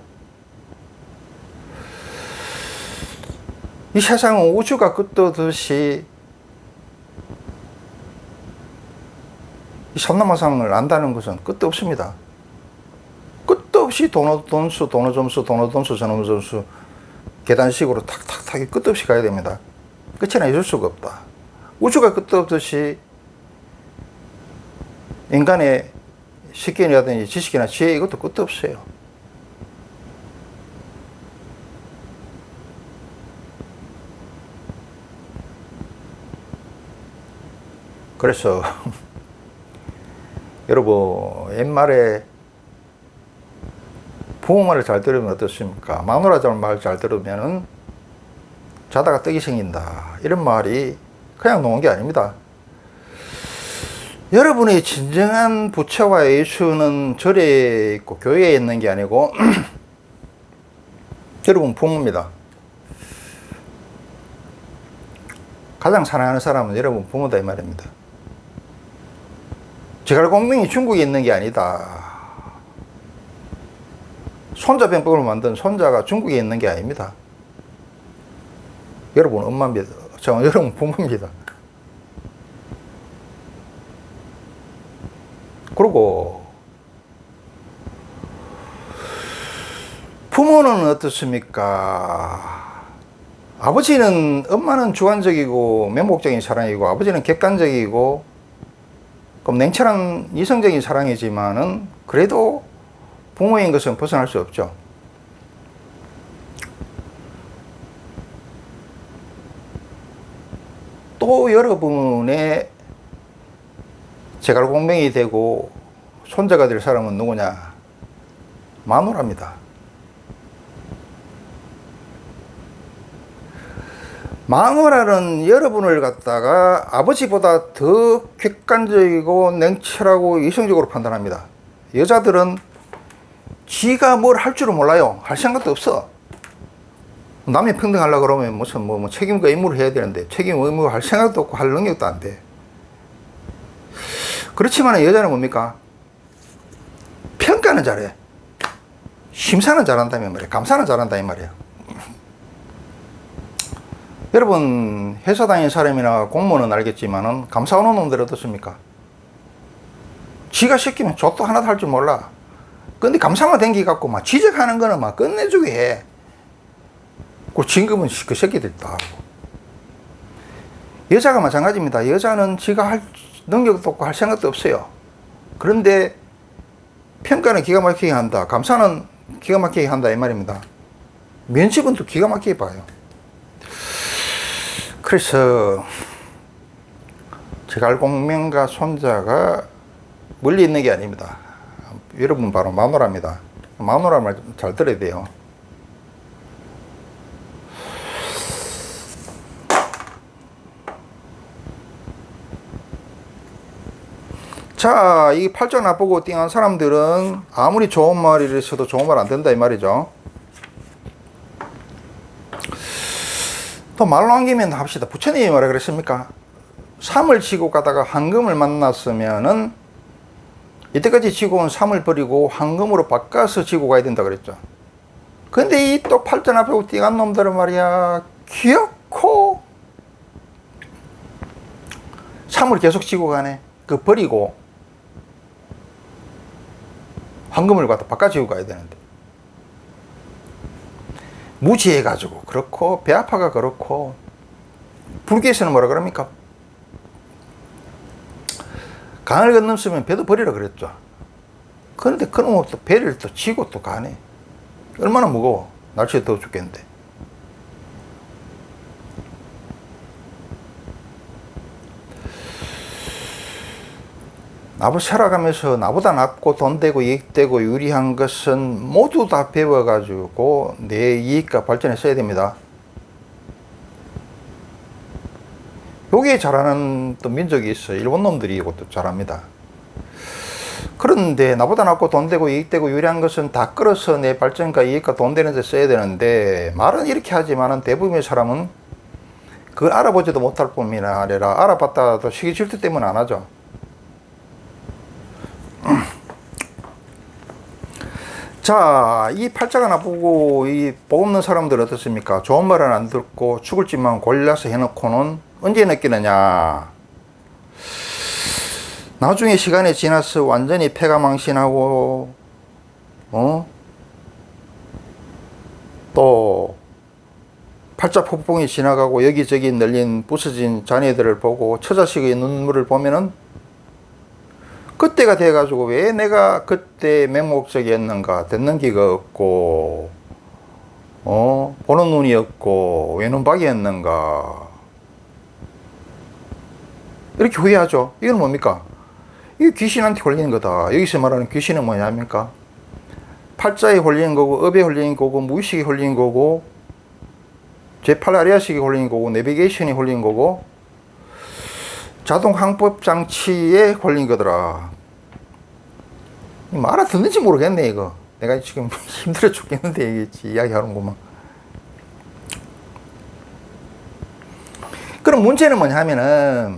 이 세상은 우주가 끝도 없이 이 삼라마상을 안다는 것은 끝도 없습니다. 끝도 없이 돈수, 전원점수, 계단식으로 탁탁탁이 끝도 없이 가야 됩니다. 끝이나 있을 수가 없다. 우주가 끝도 없듯이 인간의 식견이라든지 지식이나 지혜 이것도 끝도 없어요. 그래서 여러분, 옛말에 부모 말을 잘 들으면 어떻습니까? 마누라 말 잘 들으면은 자다가 떡이 생긴다. 이런 말이 그냥 놓은 게 아닙니다. 여러분의 진정한 부처와 예수는 절에 있고 교회에 있는 게 아니고 여러분 부모입니다. 가장 사랑하는 사람은 여러분 부모다 이 말입니다. 제갈공명이 중국에 있는 게 아니다. 손자병법을 만든 손자가 중국에 있는 게 아닙니다. 여러분 엄마입니다. 여러분 부모입니다. 그리고 부모는 어떻습니까? 엄마는 주관적이고 맹목적인 사랑이고, 아버지는 객관적이고 그럼 냉철한 이성적인 사랑이지만은 그래도 부모인 것은 벗어날 수 없죠. 또 여러분의 제갈공명이 되고 손자가 될 사람은 누구냐? 마누라입니다. 마누라는 여러분을 갖다가 아버지보다 더 객관적이고 냉철하고 이성적으로 판단합니다. 여자들은 지가 뭘 할 줄은 몰라요. 할 생각도 없어. 남녀 평등하려고 그러면 무슨 책임과 의무를 해야 되는데 책임 의무를 할 생각도 없고 할 능력도 안 돼. 그렇지만 여자는 뭡니까? 평가는 잘해. 심사는 잘한다면 말이야. 감사는 잘한다 이 말이야. 여러분 회사 다니는 사람이나 공무원은 알겠지만은 감사원은 놈들 어떻습니까? 지가 시키면 족도 하나도 할 줄 몰라. 근데 감사만 댕기 갖고 막 지적하는 거는 막 끝내주게 해. 그 진급은 그 새끼들 다 하고. 여자가 마찬가지입니다. 여자는 지가 할 능력도 없고 할 생각도 없어요. 그런데 평가는 기가 막히게 한다. 감사는 기가 막히게 한다 이 말입니다. 면접은 또 기가 막히게 봐요. 그래서 제갈공명과 손자가 멀리 있는 게 아닙니다. 여러분 바로 마누라입니다. 마누라 말 잘 들어야 돼요. 자, 이 팔자 나쁘고 띵한 사람들은 아무리 좋은 말을 써도 좋은 말 안 된다 이 말이죠. 또 말로 한 김에 합시다. 부처님이 뭐라 그랬습니까? 삼을 지고 가다가 황금을 만났으면은 이때까지 지고 온 삼을 버리고 황금으로 바꿔서 지고 가야 된다 그랬죠. 근데 이 또 팔자 나쁘고 띵한 놈들은 말이야, 귀엽고 삼을 계속 지고 가네. 그 버리고 황금을 갖다 바꿔지고 가야 되는데 무지해가지고 그렇고 배 아파가 그렇고. 불교에서는 뭐라 그럽니까? 강을 건넜으면 배도 버리라 그랬죠. 그런데 그놈은 또 배를 또 지고 또 가네. 얼마나 무거워. 날씨에 더워 죽겠는데. 나보고 살아가면서 나보다 낫고 돈 되고 이익 되고 유리한 것은 모두 다 배워가지고 내 이익과 발전에 써야 됩니다. 요게 잘하는 또 민족이 있어요. 일본 놈들이 이것도 잘합니다. 그런데 나보다 낫고 돈 되고 이익 되고 유리한 것은 다 끌어서 내 발전과 이익과 돈 되는 데 써야 되는데, 말은 이렇게 하지만은 대부분의 사람은 그걸 알아보지도 못할 뿐이나 아니라 알아봤다도 시기 질투 때문에 안 하죠. 자, 이 팔자가 나쁘고 이 복 없는 사람들 어떻습니까? 좋은 말은 안 듣고 죽을 짓만 골라서 해놓고는 언제 느끼느냐? 나중에 시간이 지나서 완전히 패가망신하고 또 팔자 폭풍이 지나가고 여기저기 널린 부서진 자네들을 보고 처자식의 눈물을 보면은 그때가 돼가지고 왜 내가 그때 맹목적이었는가, 듣는 귀가 없고 보는 눈이 없고 외눈박이였는가, 이렇게 후회하죠. 이건 뭡니까? 이게 귀신한테 홀리는 거다. 여기서 말하는 귀신은 뭐냐입니까? 팔자에 홀리는 거고, 업에 홀리는 거고, 무의식에 홀리는 거고, 제8 아리아식에 홀리는 거고, 내비게이션이 홀리는 거고, 자동 항법 장치에 홀린 거더라. 알아듣는지 모르겠네 이거. 내가 지금 힘들어 죽겠는데 이게 이야기하는구만. 그럼 문제는 뭐냐면은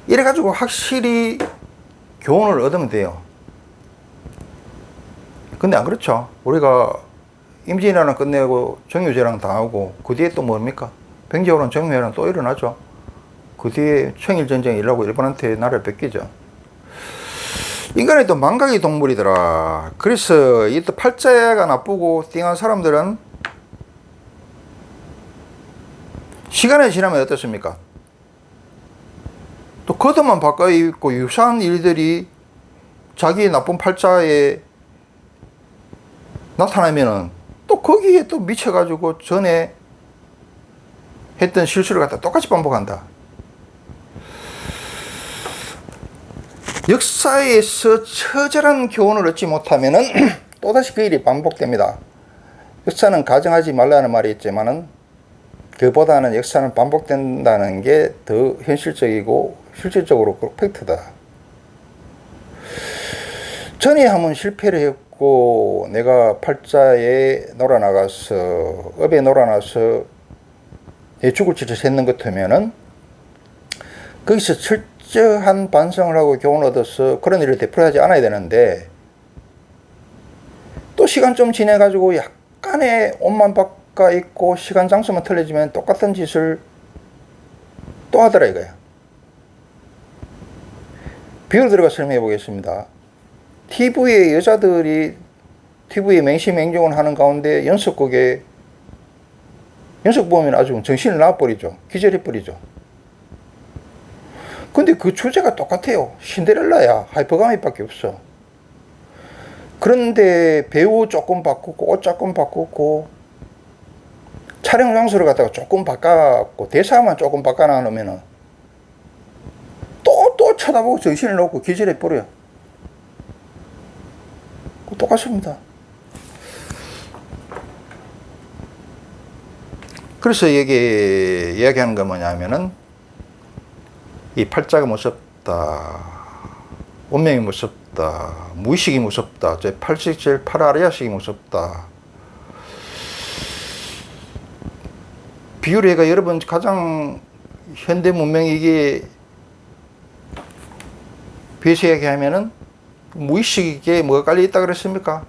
이래가지고 확실히 교훈을 얻으면 돼요. 근데 안 그렇죠. 우리가 임진왜란 끝내고 정유재랑 당하고 그 뒤에 또 뭡니까? 병제호란 정유회란 또 일어나죠. 그 뒤에 청일전쟁이 일어나고 일본한테 나라를 뺏기죠. 인간이 또 망각의 동물이더라. 그래서 이 또 팔자가 나쁘고 띵한 사람들은 시간이 지나면 어떻습니까? 또 겉만 바꿔 입고 유사한 일들이 자기의 나쁜 팔자에 나타나면은 또 거기에 또 미쳐가지고 전에 했던 실수를 갖다 똑같이 반복한다. 역사에서 처절한 교훈을 얻지 못하면은 또다시 그 일이 반복됩니다. 역사는 가정하지 말라는 말이 있지만은 그보다는 역사는 반복된다는 게 더 현실적이고 실질적으로 팩트다. 전에 한번 실패를 했고 내가 팔자에 놀아나가서 업에 놀아나서 내 죽을 짓을 했는 것 같으면은 거기서 철저한 반성을 하고 교훈을 얻어서 그런 일을 되풀이하지 않아야 되는데, 또 시간 좀 지내가지고 약간의 옷만 바꿔 입고 시간 장소만 틀려지면 똑같은 짓을 또 하더라 이거야. 비유를 들어가 설명해 보겠습니다. TV에 여자들이 TV에 맹시맹종을 하는 가운데 연속극에 연속 보면 아주 정신을 놔버리죠. 기절해버리죠. 근데 그 주제가 똑같아요. 신데렐라야. 하이퍼가미밖에 없어. 그런데 배우 조금 바꾸고 옷 조금 바꾸고 촬영 장소를 갖다가 조금 바꿔갖고 대사만 조금 바꿔놔놓으면은 또 쳐다보고 정신을 놓고 기절해버려요. 똑같습니다. 그래서 이야기하는 건 뭐냐면은 이 팔자가 무섭다. 운명이 무섭다. 무의식이 무섭다. 제 87, 8아리아식이 무섭다. 비유를 해가 여러분 가장 현대 문명이 이게 비해서 얘기하면은 무의식에 뭐가 깔려 있다 그랬습니까?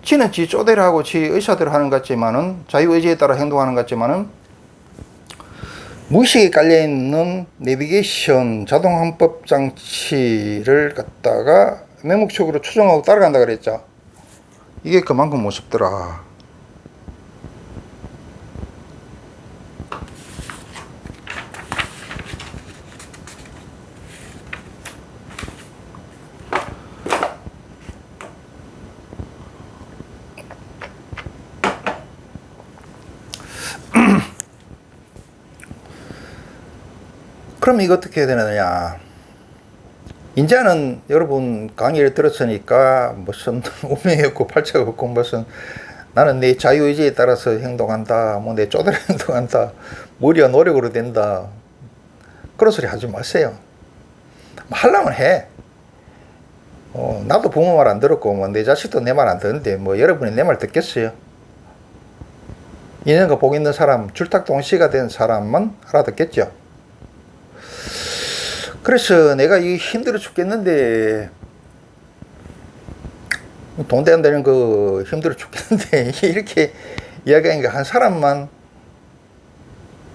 지는 지 쪼대로 하고 지 의사대로 하는 것 같지만은 자유의지에 따라 행동하는 것 같지만은 무의식에 깔려 있는 내비게이션 자동 항법 장치를 갖다가 맹목적으로 추종하고 따라간다 그랬죠. 이게 그만큼 무섭더라. 그럼 이거 어떻게 해야 되느냐. 이제는 여러분 강의를 들었으니까 무슨 운명이 없고 팔자가 없고 무슨 나는 내 자유의지에 따라서 행동한다. 뭐 내 쪼대로 행동한다. 머리와 노력으로 된다. 그런 소리 하지 마세요. 뭐 하려면 해. 나도 부모 말 안 들었고 뭐 내 자식도 내 말 안 듣는데 뭐 여러분이 내 말 듣겠어요? 인연과 복 있는 사람, 줄탁동시가 된 사람만 알아듣겠죠. 그래서 내가 이 힘들어 죽겠는데 돈도 안 되는 그 힘들어 죽겠는데 이렇게 이야기하니까 한 사람만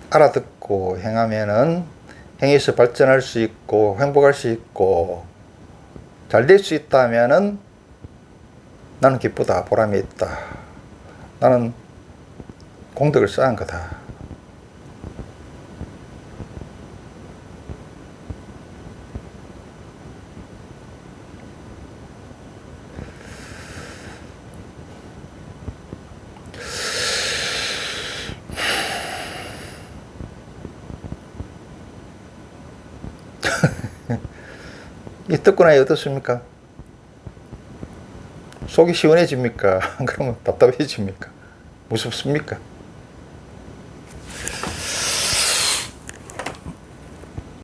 알아듣고 행하면은 행해서 발전할 수 있고 행복할 수 있고 잘 될 수 있다면은 나는 기쁘다. 보람이 있다. 나는 공덕을 쌓은 거다. 이 듣고 나니 어떻습니까? 속이 시원해집니까? 그러면 답답해집니까? 무섭습니까?